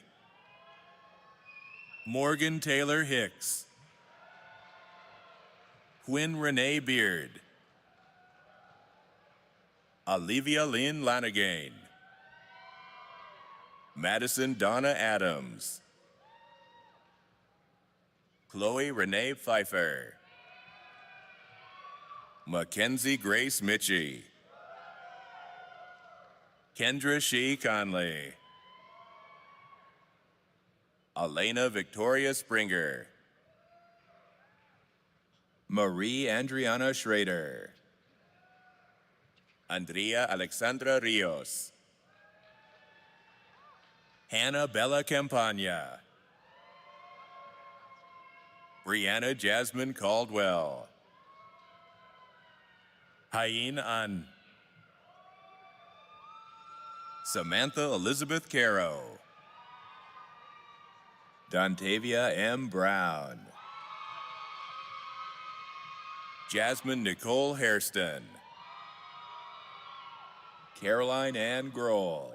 Morgan Taylor Hicks. Quinn Renee Beard. Olivia Lynn Lanigan. Madison Donna Adams. Chloe Renee Pfeiffer. Mackenzie Grace Mitchie. Kendra Shee Conley. Elena Victoria Springer. Marie Andriana Schrader. Andrea Alexandra Rios. Hannah Bella Campagna. Brianna Jasmine Caldwell. Hayin An. Samantha Elizabeth Caro. Dontavia M. Brown. Jasmine Nicole Hairston. Caroline Ann Grohl.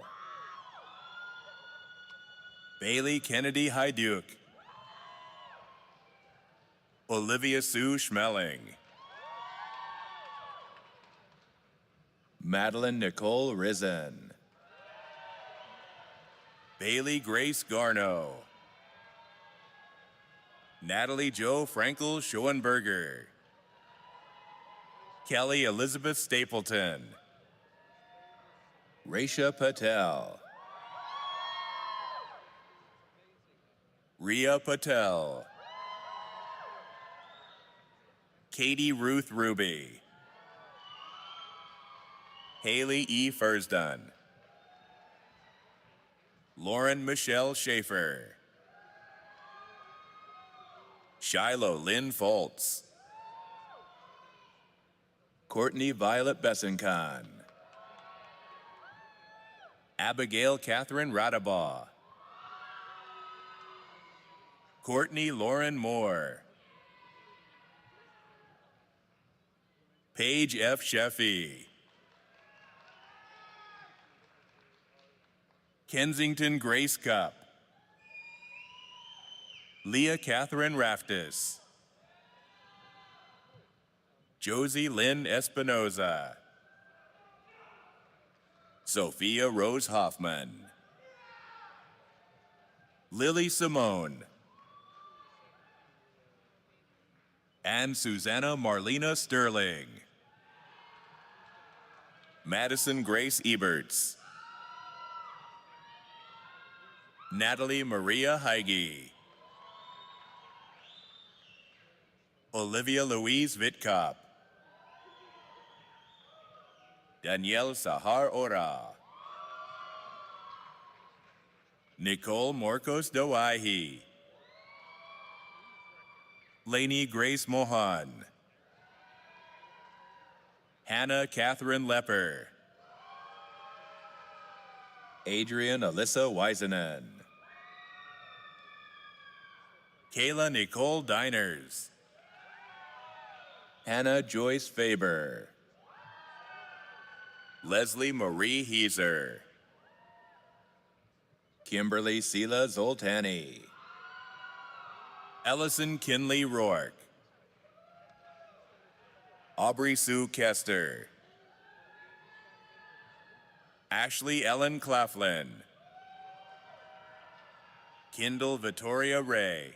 Bailey Kennedy Hyduke. Olivia Sue Schmeling. Madeline Nicole Risen. Bailey Grace Garno. Natalie Jo Frankel Schoenberger. Kelly Elizabeth Stapleton. Resha Patel. Ria Patel. Katie Ruth Ruby. Haley E. Fursdon. Lauren Michelle Schaefer. Shiloh Lynn Foltz. Courtney Violet Bessenkan. Abigail Catherine Radabaugh. Courtney Lauren Moore. Paige F. Sheffy. Kensington Grace Cup. Leah Catherine Raftis. Josie Lynn Espinoza. Sophia Rose Hoffman. Lily Simone. And Susanna Marlena Sterling. Madison Grace Eberts. Natalie Maria Heige. Olivia Louise Vitkop. Danielle Sahar Ora. Nicole Morcos Dawaihi. Lainey Grace Mohan. Hannah Catherine Lepper. Adrian Alyssa Weisenan. Kayla Nicole Diners. Hannah Joyce Faber. Leslie Marie Heiser. Kimberly Sela Zoltani. Ellison Kinley Rourke. Aubrey Sue Kester. Ashley Ellen Claflin. Kindle Vittoria Ray.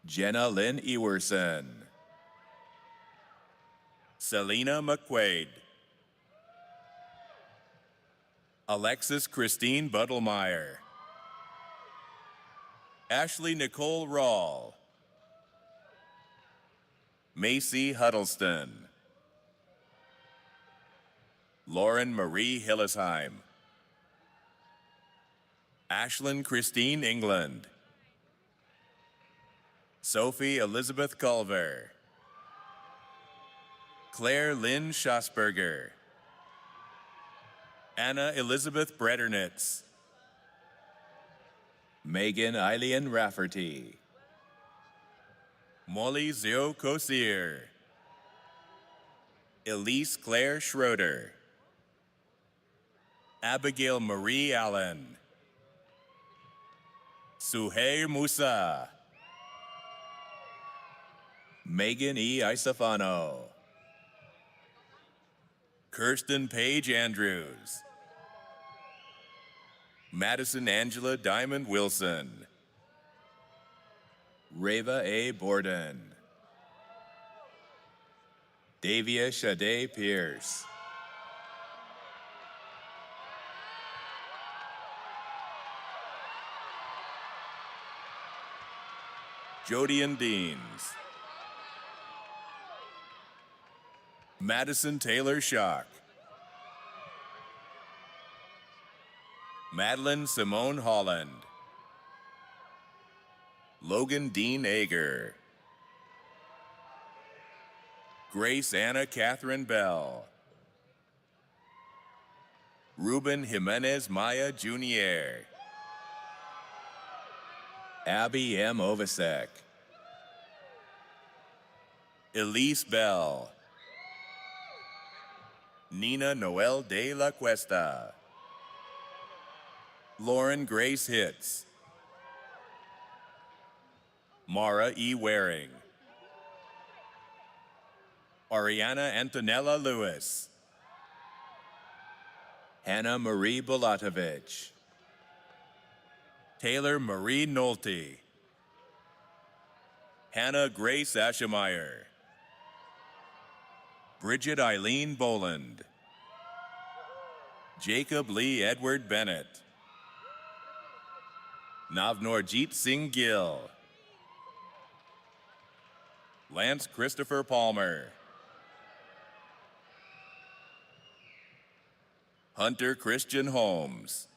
Jenna Lynn Ewerson. Selena McQuaid. Alexis Christine Buddlemeyer. Ashley Nicole Rawl. Macy Huddleston. Lauren Marie Hillesheim. Ashlyn Christine England. Sophie Elizabeth Culver. Claire Lynn Schassberger. Anna Elizabeth Bretternitz. Megan Eileen Rafferty. Molly Zio Kosier. Elise Claire Schroeder. Abigail Marie Allen. Suhair Musa. Megan E. Isafano. Kirsten Paige Andrews. Madison Angela Diamond Wilson. Reva A. Borden. Davia Shade Pierce. Jodian Deans. Madison Taylor Schock. Madeline Simone Holland. Logan Dean Ager. Grace Anna Catherine Bell. Ruben Jimenez Maya Junior. Abby M. Ovasek. Elise Bell. Nina Noel de la Cuesta. Lauren Grace Hitz. Mara E. Waring. Ariana Antonella Lewis. Hannah Marie Bolatovich. Taylor Marie Nolte. Hannah Grace Aschemeyer. Bridget Eileen Boland. Jacob Lee Edward Bennett. Navnorjeet Singh Gill. Lance Christopher Palmer. Hunter Christian Holmes.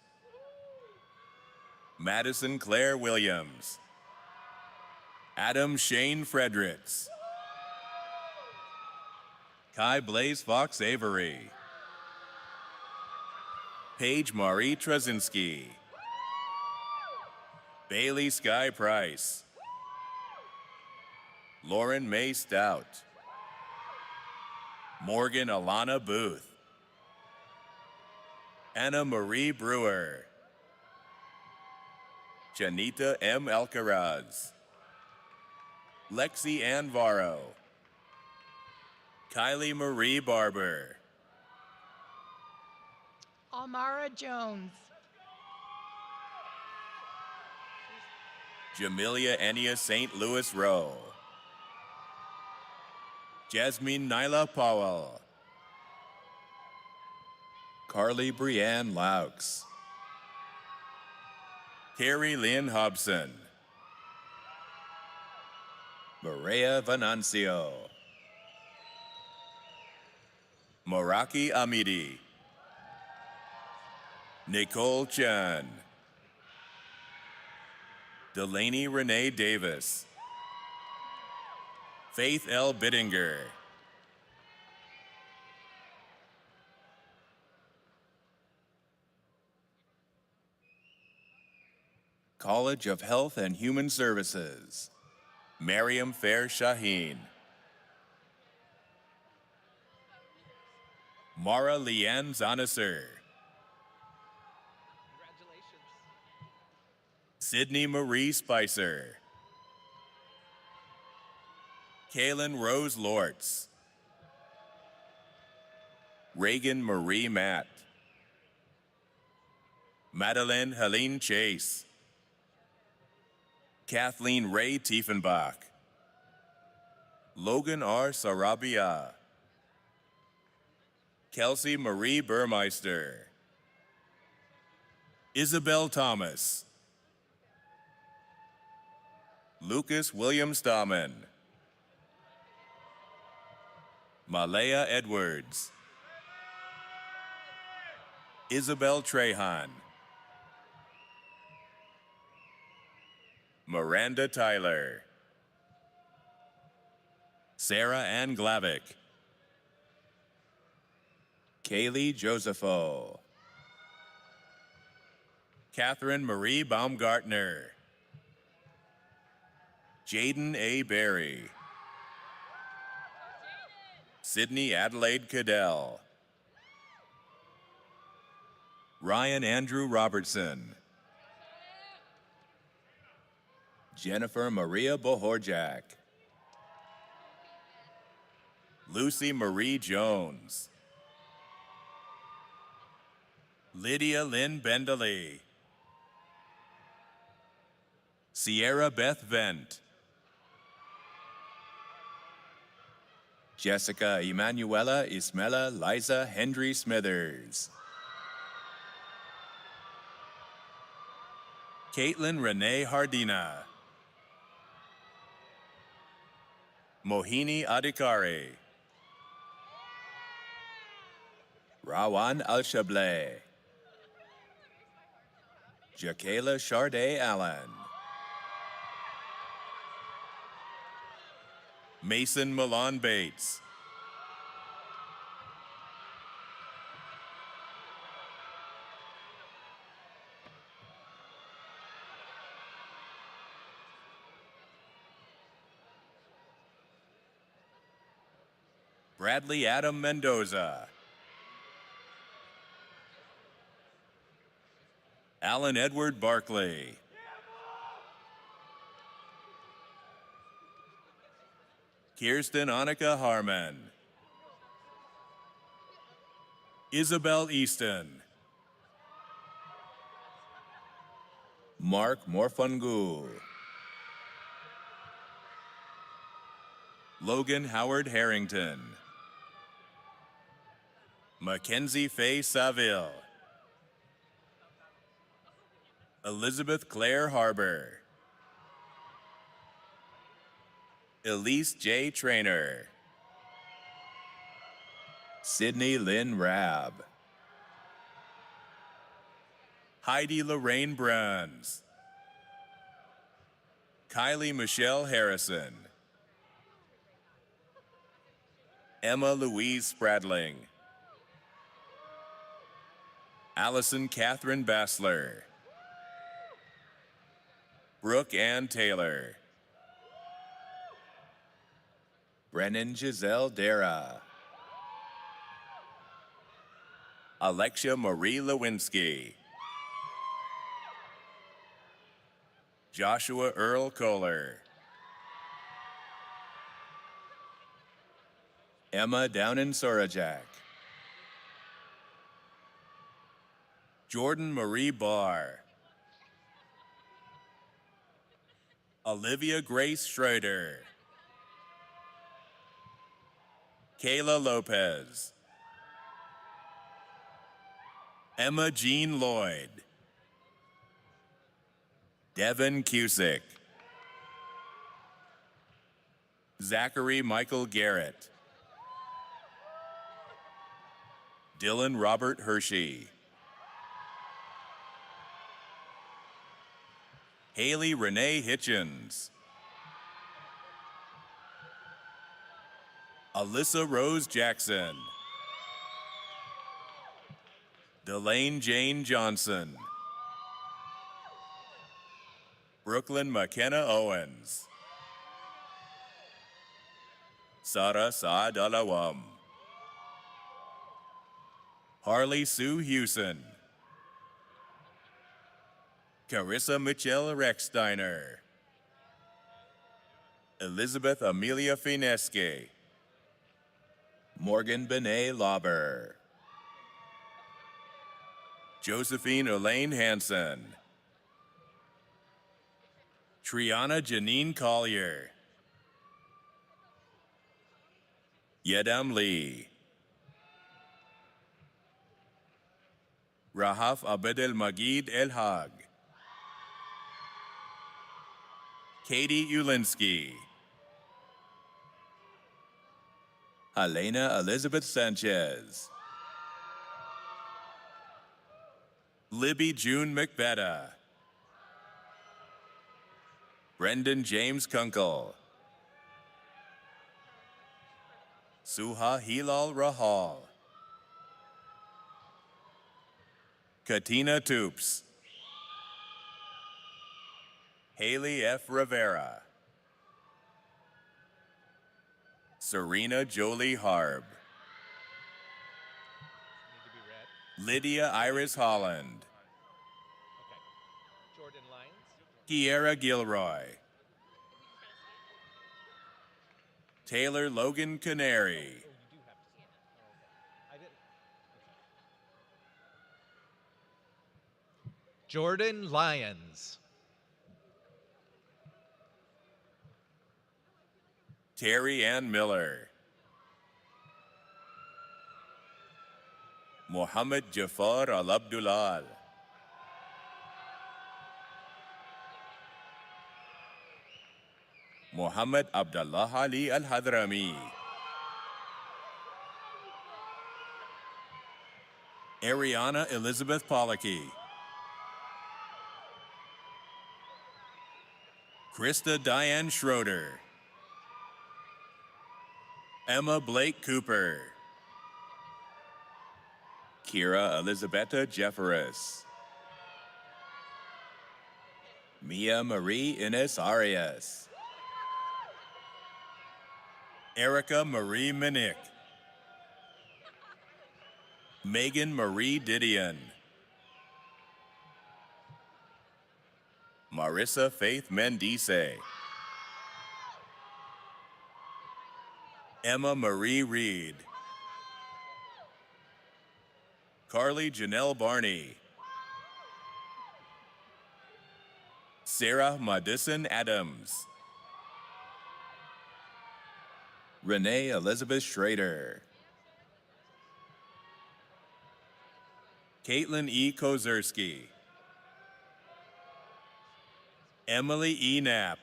Madison Claire Williams. Adam Shane Fredericks. Kai Blaze Fox Avery. Paige Marie Trzynski. Bailey Sky Price. Lauren May Stout. Morgan Alana Booth. Anna Marie Brewer. Janita M. Alcaraz. Lexi Ann Varro. Kylie Marie Barber. Almara Jones. Jamelia Enia St. Louis Rowe. Jasmine Nyla Powell. Carly Brianne Laux. Carrie Lynn Hobson. Maria Venancio. Moraki Amidi. Nicole Chen. Delaney Renee Davis. Faith L. Bittinger. College of Health and Human Services. Mariam Fair Shaheen. Mara Leanne Zanasser. Sydney Marie Spicer. Kaylin Rose Lortz. Reagan Marie Matt. Madeline Helene Chase. Kathleen Ray Tiefenbach. Logan R. Sarabia. Kelsey Marie Burmeister. Isabel Thomas. Lucas William Stahman. Malaya Edwards. Isabel Trehan. Miranda Tyler. Sarah Ann Glavick. Kaylee Josepho. Catherine Marie Baumgartner. Jaden A. Berry. Sydney Adelaide Cadell. Ryan Andrew Robertson. Jennifer Maria Bohorjak. Lucy Marie Jones. Lydia Lynn Bendalee. Sierra Beth Vent. Jessica Emanuela Ismela Liza Hendry Smithers. Caitlin Renee Hardina. Mohini Adhikari. Rawan Al-Shableh. Jakayla Charday Allen. Mason Milan Bates. Bradley Adam Mendoza. Alan Edward Barkley. Kirsten Annika Harmon. Isabel Easton. Mark Morfungu. Logan Howard Harrington. Mackenzie Faye Saville. Elizabeth Claire Harbor. Elise J. Trainer. Sydney Lynn Rabb. Heidi Lorraine Bruns. Kylie Michelle Harrison. Emma Louise Spradling. Allison Catherine Bassler. Brooke Ann Taylor. Brennan Giselle Dara. Alexia Marie Lewinsky. Joshua Earl Kohler. Emma Downen Sorajak. Jordan Marie Barr. Olivia Grace Schroeder. Kayla Lopez. Emma Jean Lloyd. Devin Cusick. Zachary Michael Garrett. Dylan Robert Hershey. Haley Renee Hitchens. Alyssa Rose Jackson. Delane Jane Johnson. Brooklyn McKenna Owens. Sara Saad Alawam. Harley Sue Hewson. Carissa Michelle Rexsteiner. Elizabeth Amelia Finesque. Morgan Benet Lauber. Josephine Elaine Hansen. Triana Janine Collier. Yedam Lee. Rahaf Abedel Magid El Hag. Katie Ulinsky. Helena Elizabeth Sanchez. Libby June McBetta. Brendan James Kunkel. Suha Hilal Rahal. Katina Toops. Haley F. Rivera. Serena Jolie Harb. Lydia Iris Holland. Jordan Lyons. Kiera Gilroy. Taylor Logan Canary. Jordan Lyons. Terry Ann Miller. Mohammed Jafar Al Abdulal. Mohammed Abdullah Ali Al Hadrami. Ariana Elizabeth Pollocky. Krista Diane Schroeder. Emma Blake Cooper. Kira Elizabetta Jefferis. Mia Marie Ines Arias. Erica Marie Minick. Megan Marie Didion. Marissa Faith Mendice. Emma Marie Reed. Carly Janelle Barney. Sarah Madison Adams. Renee Elizabeth Schrader. Caitlin E. Kozerski. Emily E. Knapp.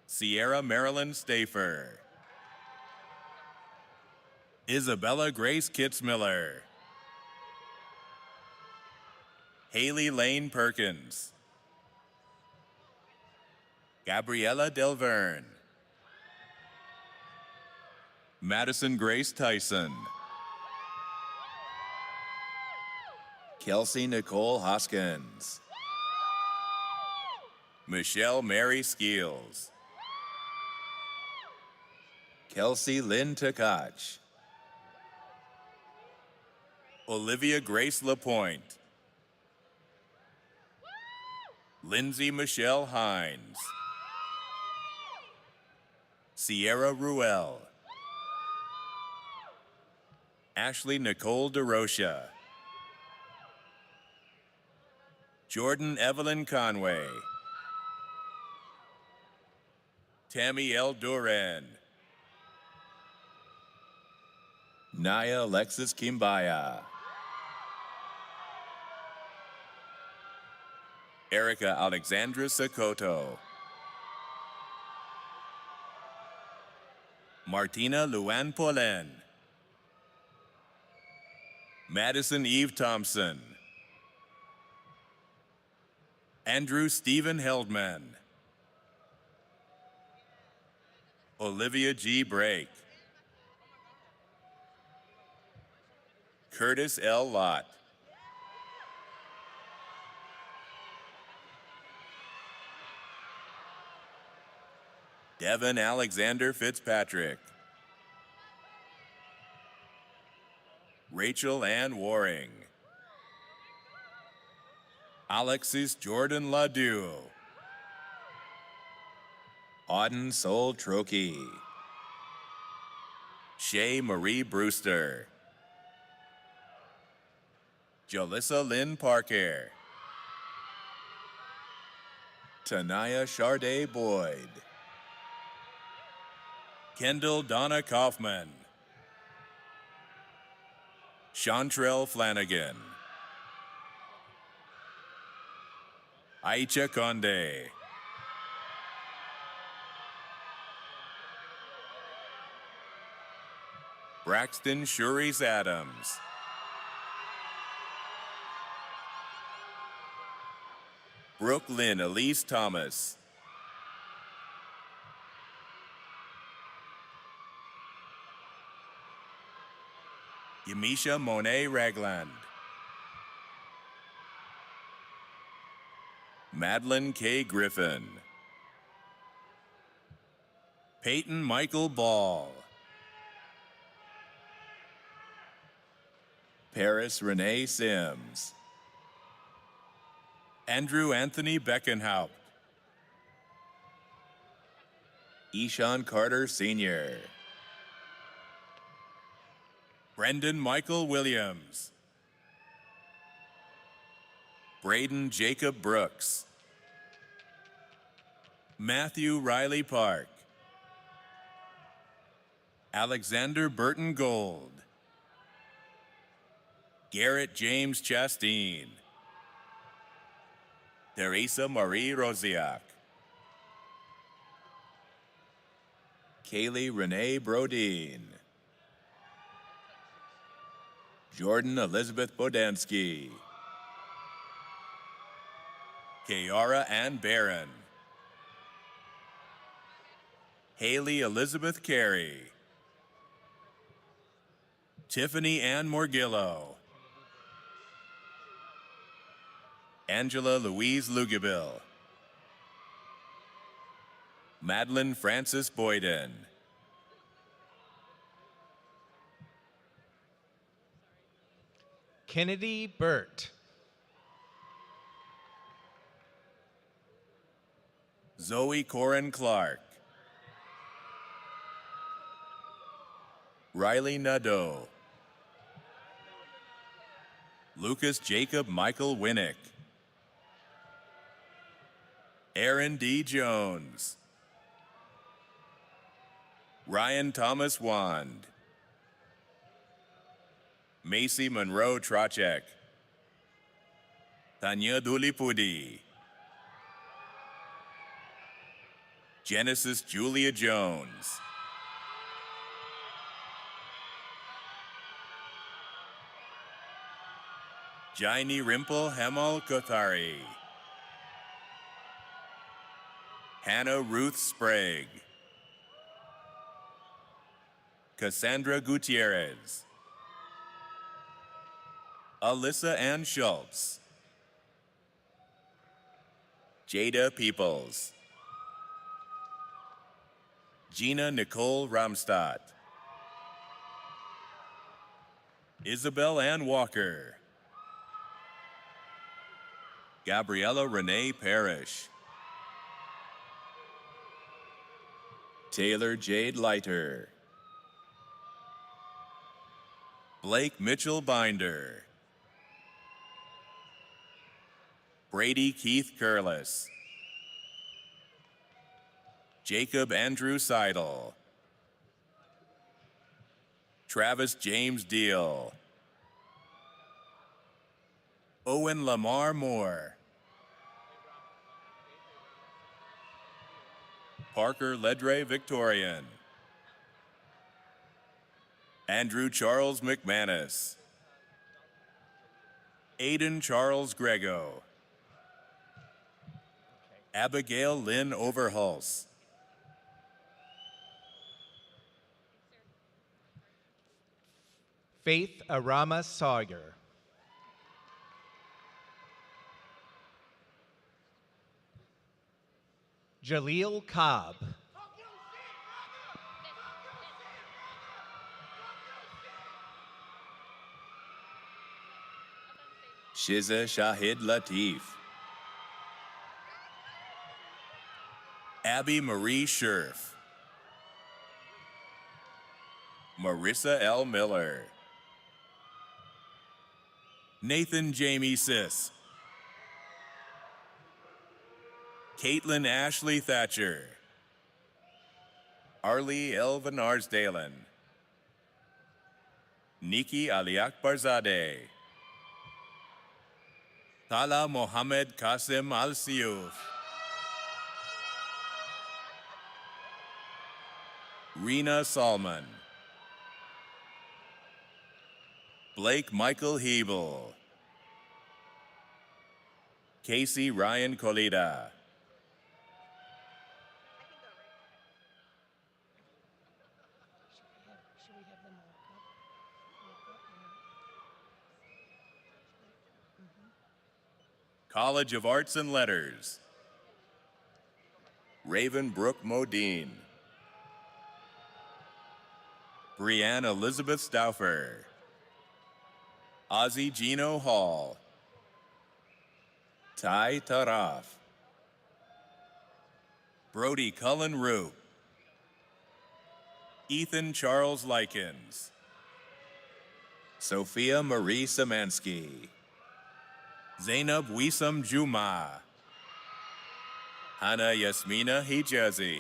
Sierra Marilyn Stafer. Isabella Grace Kitzmiller. Haley Lane Perkins. Gabriella Delverne. Madison Grace Tyson. Kelsey Nicole Hoskins. Michelle Mary Skeels. Kelsey Lynn Takach. Olivia Grace Lapointe. Lindsay Michelle Hines. Sierra Ruel. Ashley Nicole DeRocha. Jordan Evelyn Conway. Tammy L. Duran. Naya Alexis Kimbaya. Erica Alexandra Sokoto. Martina Luann Polen. Madison Eve Thompson. Andrew Stephen Heldman. Olivia G. Brake. Curtis L. Lott. Devin Alexander Fitzpatrick. Rachel Ann Waring. Alexis Jordan Ladew. Auden Sol Trokey. Shay Marie Brewster. Jalissa Lynn Parker. Tanaya Charday Boyd. Kendall Donna Kaufman. Chantrell Flanagan. Aicha Conde. Braxton Shuris Adams. Brooklyn Elise Thomas. Yamisha Monet Ragland. Madeline K. Griffin. Peyton Michael Ball. Paris Renee Sims. Andrew Anthony Beckenhaupt. Eshawn Carter Sr. Brendan Michael Williams. Braden Jacob Brooks. Matthew Riley Park. Alexander Burton Gold. Garrett James Chasteen. Teresa Marie Rosiak. Kaylee Renee Brodeen. Jordan Elizabeth Bodansky. Kiara Ann Barron. Haley Elizabeth Carey. Tiffany Ann Morgillo. Angela Louise Lugabill. Madeline Frances Boyden. Kennedy Burt. Zoe Corin Clark. Riley Nadeau. Lucas Jacob Michael Winnick. Aaron D. Jones. Ryan Thomas Wand. Macy Monroe Trachek. Tanya Dulipudi. Genesis Julia Jones. Jaini Rimple Hemal Kothari. Hannah Ruth Sprague. Cassandra Gutierrez. Alyssa Ann Schultz. Jada Peoples. Gina Nicole Ramstadt. Isabel Ann Walker. Gabriella Renee Parrish. Taylor Jade Leiter. Blake Mitchell Binder. Brady Keith Curlis. Jacob Andrew Seidel. Travis James Deal. Owen Lamar Moore. Parker Ledre Victorian. Andrew Charles McManus. Aiden Charles Grego. Abigail Lynn Overhulse. Faith Arama Sawyer. Jaleel Cobb. Shiza Shahid Latif. Abby Marie Scherf. Marissa L. Miller. Nathan Jamie Siss. Caitlin Ashley Thatcher. Arlie Elvin Arsdalen. Nikki Aliakbarzadeh. Tala Mohammed Qasim Al Siouf. Rena Salman. Blake Michael Hebel. Casey Ryan Colita. College of Arts and Letters. Raven Brooke Modine. Brianne Elizabeth Stauffer. Ozzie Gino Hall. Ty Taraf. Brody Cullen Roop. Ethan Charles Likens. Sophia Marie Samansky. Zainab Wisam Juma. Hana Yasmina Hijazi.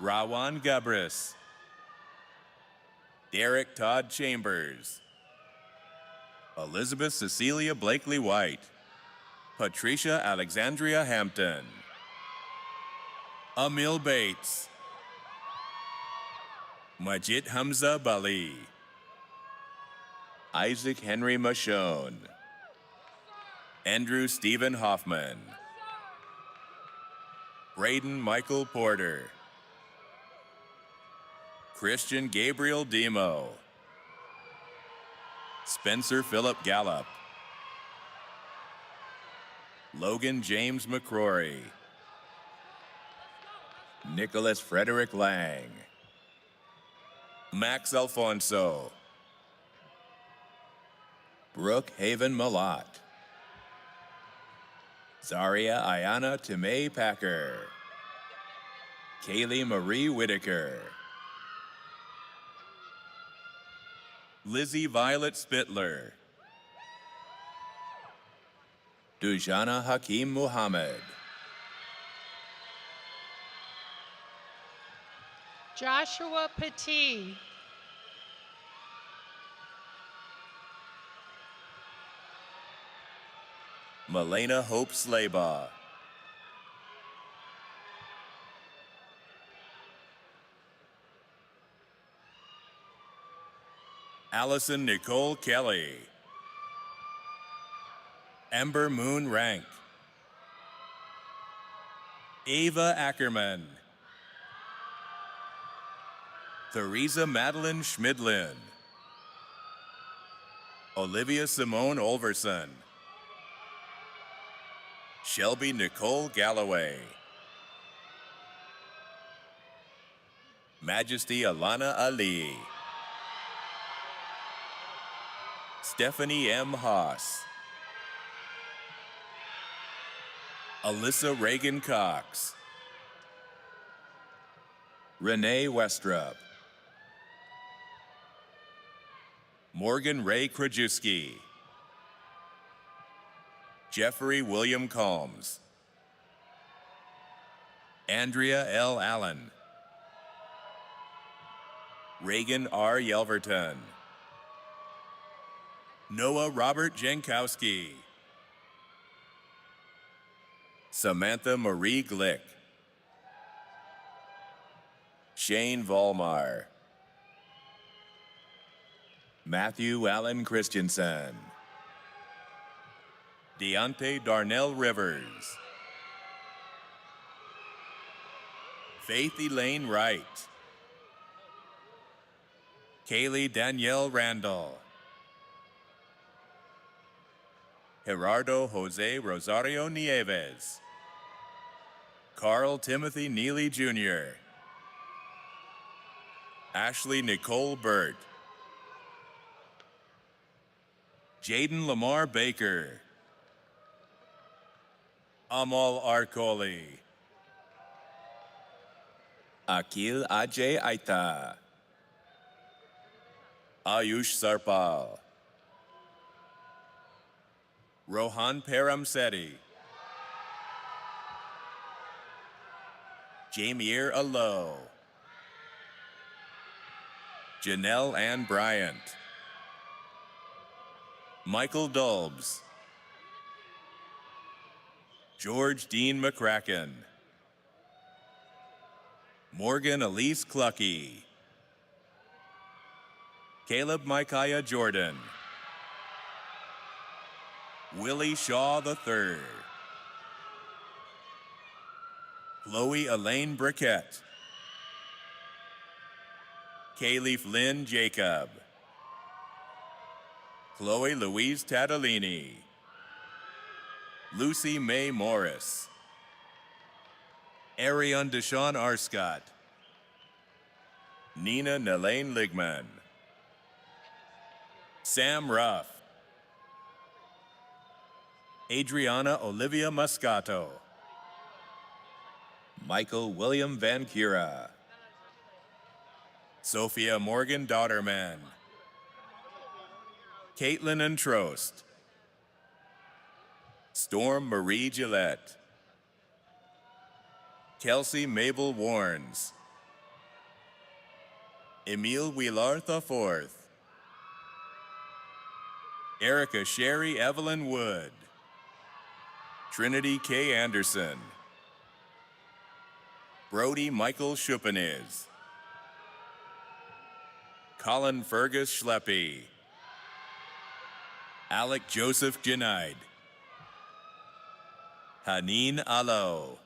Rawan Gabris. Derek Todd Chambers. Elizabeth Cecilia Blakely White. Patricia Alexandria Hampton. Emil Bates. Majid Hamza Bali. Isaac Henry Machone. Andrew Stephen Hoffman. Braden Michael Porter. Christian Gabriel Demo. Spencer Philip Gallup. Logan James McCrory. Nicholas Frederick Lang. Max Alfonso. Brooke Haven Malott. Zaria Ayana Timei Packer. Kaylee Marie Whitaker. Lizzie Violet Spittler. Dujana Hakeem Muhammad. Joshua Petit. Melena Hope Slaybaugh. Allison Nicole Kelly. Ember Moon Rank. Ava Ackerman. Theresa Madeline Schmidlin. Olivia Simone Olverson. Shelby Nicole Galloway. Majesty Alana Ali. Stephanie M. Haas. Alyssa Reagan Cox. Renee Westrup. Morgan Ray Krajewski. Jeffrey William Combs. Andrea L. Allen. Reagan R. Yelverton. Noah Robert Jankowski. Samantha Marie Glick. Shane Volmar. Matthew Allen Christensen. Deontay Darnell Rivers. Faith Elaine Wright. Kaylee Danielle Randall. Gerardo Jose Rosario Nieves. Carl Timothy Neely Jr. Ashley Nicole Burt. Jaden Lamar Baker. Amal Arcoli. Akil Ajay Aita. Ayush Sarpal. Rohan Paramseti. Jamier Alo. Janelle Ann Bryant. Michael Dulbs. George Dean McCracken. Morgan Elise Clucky. Caleb Micaiah Jordan. Willie Shaw III. Chloe Elaine Briquette. Kaylee Flynn Jacob. Chloe Louise Tadalini. Lucy Mae Morris. Ariane Deshawn Arscott. Nina Nelaine Ligman. Sam Ruff. Adriana Olivia Moscato. Michael William Van Cura. Sophia Morgan Daughterman. Caitlin Entrost. Storm Marie Gillette. Kelsey Mabel Warnes. Emile Wheelar IV. Erica Sherry Evelyn Wood. Trinity K. Anderson. Brody Michael Schupeniz. Colin Fergus Schleppy. Alec Joseph Genaid. Haneen Alo.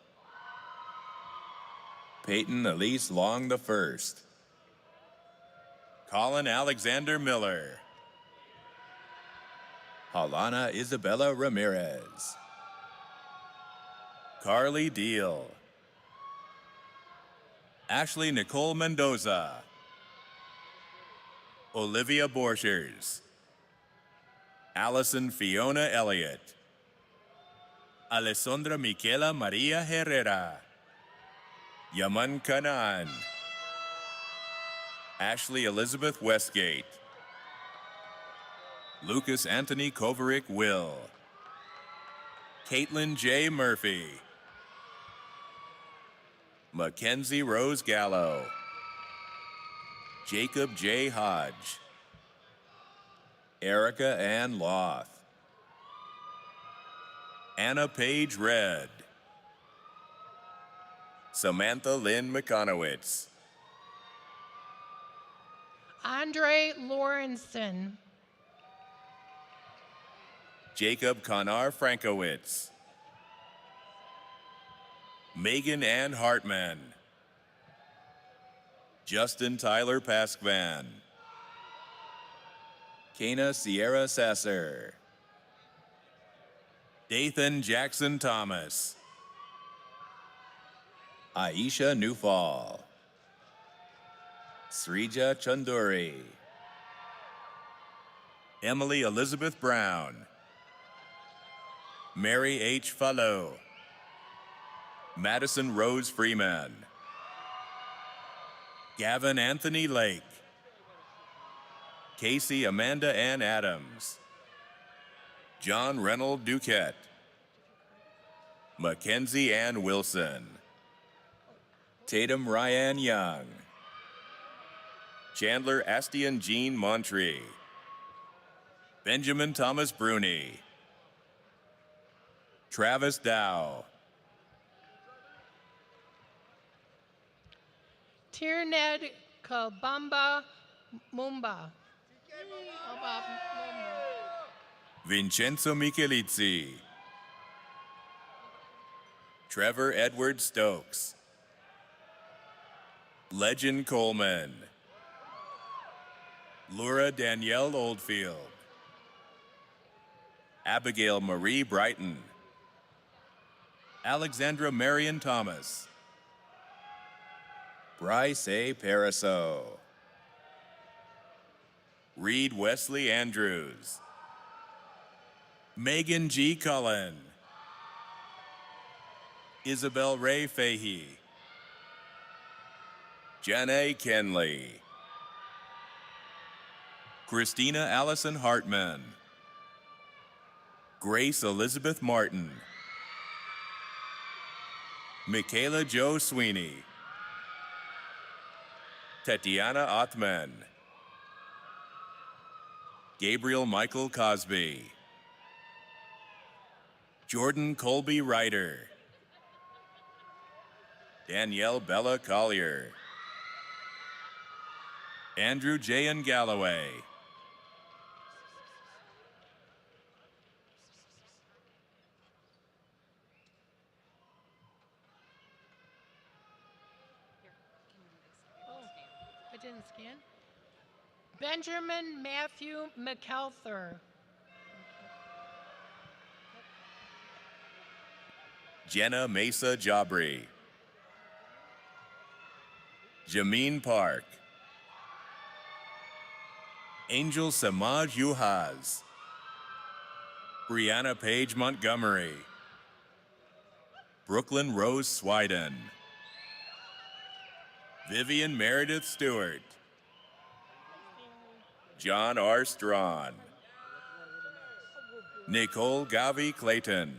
Peyton Elise Long I. Colin Alexander Miller. Halana Isabella Ramirez. Carly Deal. Ashley Nicole Mendoza. Olivia Borchers. Allison Fiona Elliott. Alessandra Michaela Maria Herrera. Yaman Kanan. Ashley Elizabeth Westgate. Lucas Anthony Kovaric Will. Caitlin J. Murphy. Mackenzie Rose Gallo. Jacob J. Hodge. Erica Ann Loth. Anna Page Red. Samantha Lynn McConowitz. Andre Lawrenson. Jacob Konar Frankowitz. Megan Ann Hartman. Justin Tyler Paskvan. Kana Sierra Sasser. Dathan Jackson Thomas. Aisha Newfall. Srija Chunduri. Emily Elizabeth Brown. Mary H. Fallow. Madison Rose Freeman. Gavin Anthony Lake. Casey Amanda Ann Adams. John Reynold Duquette. Mackenzie Ann Wilson. Tatum Ryan Young. Chandler Astian Jean Montree. Benjamin Thomas Bruni. Travis Dow. Tierned Kabamba Mumba. Vincenzo Michelizzi. Trevor Edward Stokes. Legend Coleman. Laura Danielle Oldfield. Abigail Marie Brighton. Alexandra Marion Thomas. Bryce A. Pariseau. Reed Wesley Andrews. Megan G. Cullen. Isabel Ray Fahey. Janae Kenley. Christina Allison Hartman. Grace Elizabeth Martin. Michaela Jo Sweeney. Tatiana Othman. Gabriel Michael Cosby. Jordan Colby Ryder. Danielle Bella Collier. Andrew Jayan Galloway. I didn't scan. Benjamin Matthew McAlther. Jenna Mesa Jabri. Jameen Park. Angel Samaj Yuhaz. Brianna Page Montgomery. Brooklyn Rose Swiden. Vivian Meredith Stewart. John R. Strawn. Nicole Gavi Clayton.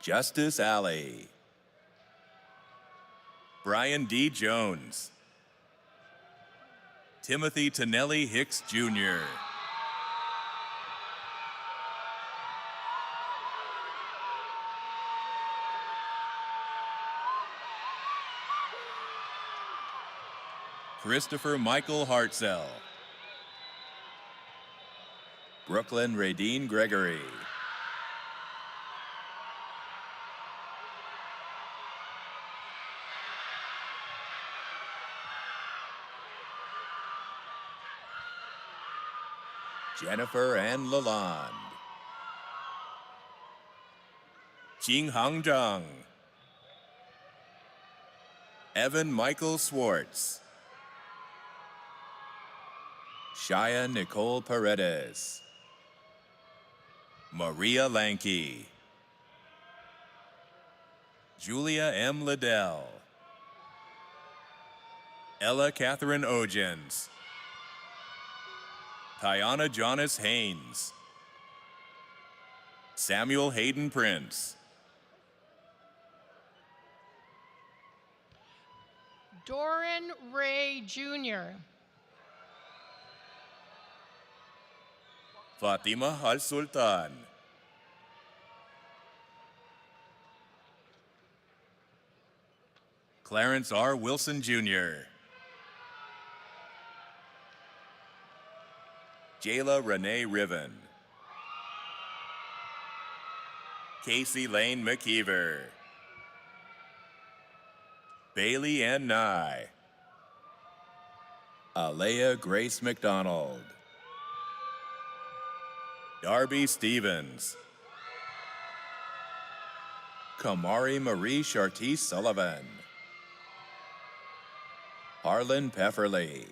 Justice Alley. Brian D. Jones. Timothy Tonelli Hicks Jr. Christopher Michael Hartzell. Brooklyn Radine Gregory. Jennifer Ann Lalonde. Jing Hang Zhang. Evan Michael Swartz. Shia Nicole Paredes. Maria Lanke. Julia M. Liddell. Ella Catherine Ogens. Tiana Jonas Haynes. Samuel Hayden Prince. Doran Ray Jr. Fatima Al Sultan. Clarence R. Wilson Jr. Jayla Renee Riven. Casey Lane McKeever. Bailey Ann Nye, Alea Grace McDonald, Darby Stevens, Kamari Marie Chartice Sullivan, Harlan Pefferly,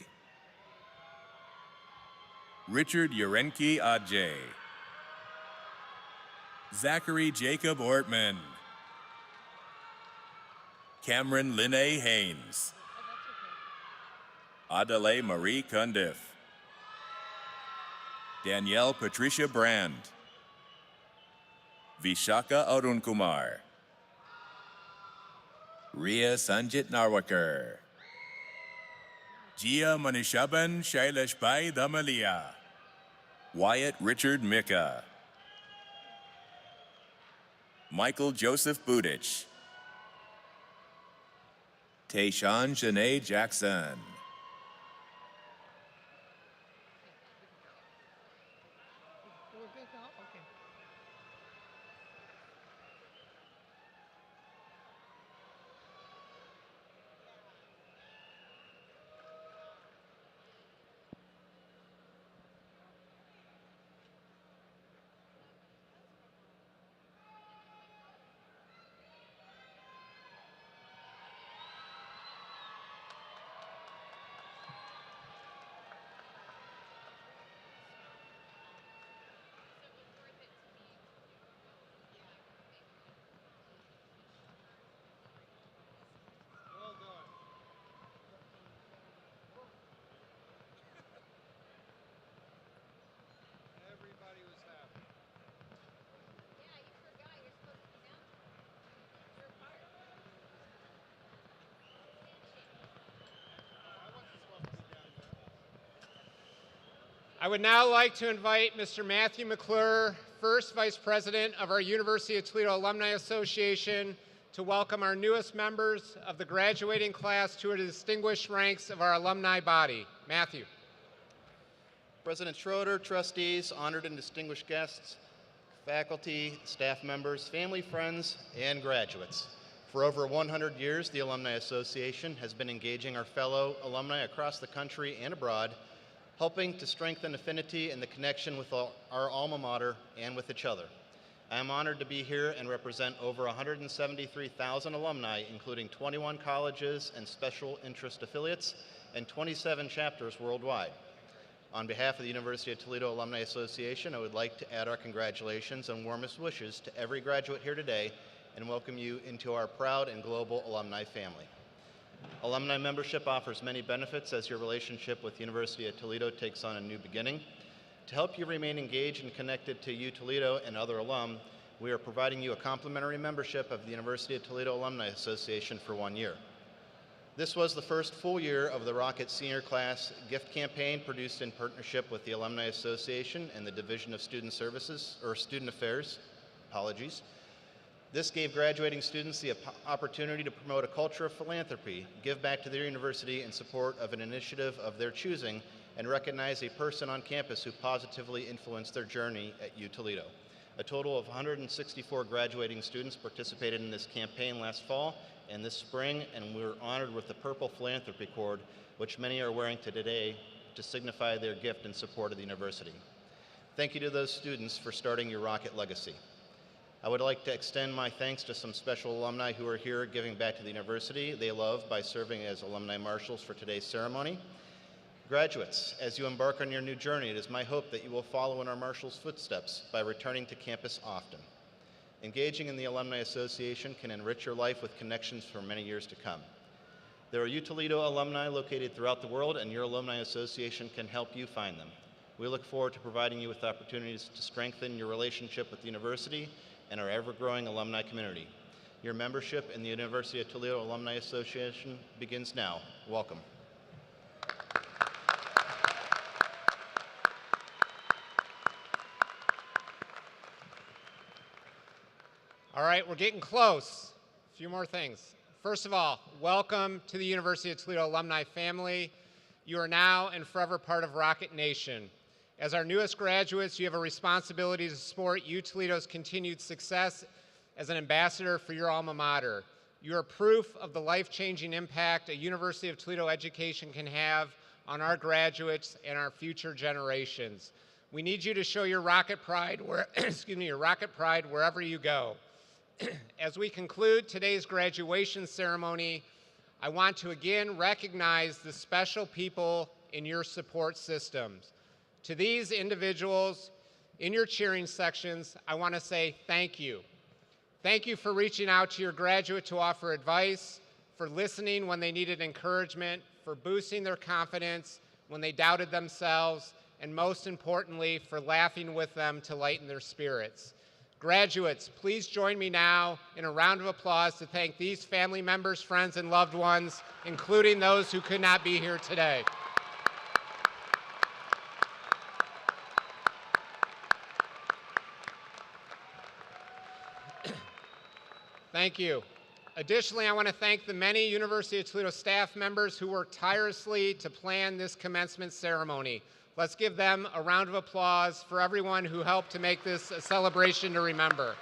Richard Urenki Adje, Zachary Jacob Ortman, Cameron Linnea Haynes, Adelaide Marie Cundiff, Danielle Patricia Brand, Vishaka Arunkumar, Ria Sanjit Narwakar, Jia Manishaban Shailashbai Damalia, Wyatt Richard Mika, Michael Joseph Budich, Tayshawn Janae Jackson, We're good now? Okay. Well done. Everybody was happy. I would now like to invite Mr. Matthew McClure, first Vice President of our University of Toledo Alumni Association, to welcome our newest members of the graduating class to the distinguished ranks of our alumni body. Matthew. President Schroeder, trustees, honored and distinguished guests, faculty, staff members, family, friends, and graduates. For over 100 years, the Alumni Association has been engaging our fellow alumni across the country and abroad, helping to strengthen affinity and the connection with our alma mater and with each other. I am honored to be here and represent over 173,000 alumni, including 21 colleges and special interest affiliates, and 27 chapters worldwide. On behalf of the University of Toledo Alumni Association, I would like to add our congratulations and warmest wishes to every graduate here today and welcome you into our proud and global alumni family. Alumni membership offers many benefits as your relationship with the University of Toledo takes on a new beginning. To help you remain engaged and connected to U Toledo and other alum, we are providing you a complimentary membership of the University of Toledo Alumni Association for 1 year. This was the first full year of the Rocket Senior Class gift campaign produced in partnership with the Alumni Association and the Division of Student Services, or Student Affairs, apologies. This gave graduating students the opportunity to promote a culture of philanthropy, give back to their university in support of an initiative of their choosing, and recognize a person on campus who positively influenced their journey at U Toledo. A total of 164 graduating students participated in this campaign last fall and this spring, and we were honored with the Purple Philanthropy Cord, which many are wearing today to signify their gift in support of the university. Thank you to those students for starting your Rocket legacy. I would like to extend my thanks to some special alumni who are here giving back to the university they love by serving as alumni marshals for today's ceremony. Graduates, as you embark on your new journey, it is my hope that you will follow in our marshals' footsteps by returning to campus often. Engaging in the Alumni Association can enrich your life with connections for many years to come. There are U Toledo alumni located throughout the world, and your Alumni Association can help you find them. We look forward to providing you with opportunities to strengthen your relationship with the university and our ever-growing alumni community. Your membership in the University of Toledo Alumni Association begins now. Welcome. All right, we're getting close. A few more things. First of all, welcome to the University of Toledo alumni family. You are now and forever part of Rocket Nation. As our newest graduates, you have a responsibility to support U Toledo's continued success as an ambassador for your alma mater. You are proof of the life-changing impact a University of Toledo education can have on our graduates and our future generations. We need you to show your rocket pride, your rocket pride wherever you go. As we conclude today's graduation ceremony, I want to again recognize the special people in your support systems. To these individuals in your cheering sections, I want to say thank you. Thank you for reaching out to your graduate to offer advice, for listening when they needed encouragement, for boosting their confidence when they doubted themselves, and most importantly, for laughing with them to lighten their spirits. Graduates, please join me now in a round of applause to thank these family members, friends, and loved ones, including those who could not be here today. Thank you. Additionally, I want to thank the many University of Toledo staff members who worked tirelessly to plan this commencement ceremony. Let's give them a round of applause for everyone who helped to make this a celebration to remember.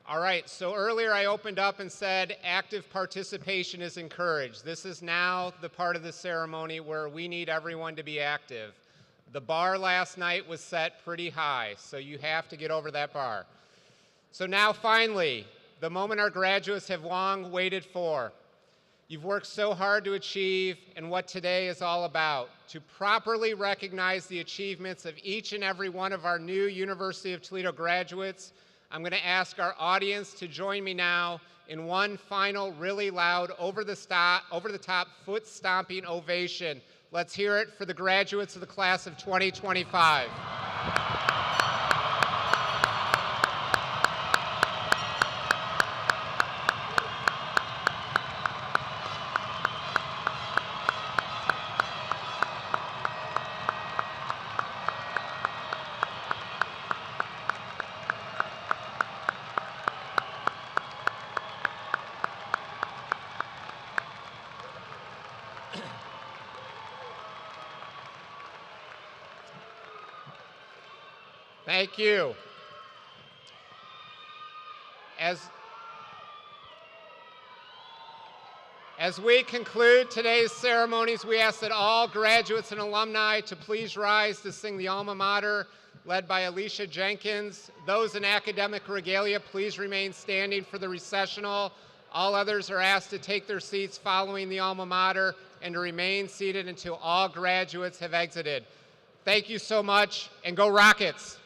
All right, so earlier I opened up and said active participation is encouraged. This is now the part of the ceremony where we need everyone to be active. The bar last night was set pretty high, so you have to get over that bar. So now finally, the moment our graduates have long waited for. You've worked so hard to achieve and what today is all about, to properly recognize the achievements of each and every one of our new University of Toledo graduates. I'm going to ask our audience to join me now in one final really loud, over-the-top, foot-stomping ovation. Let's hear it for the graduates of the class of 2025. Thank you. As we conclude today's ceremonies, we ask that all graduates and alumni to please rise to sing the alma mater, led by Alicia Jenkins. Those in academic regalia, please remain standing for the recessional. All others are asked to take their seats following the alma mater and to remain seated until all graduates have exited. Thank you so much, and go Rockets!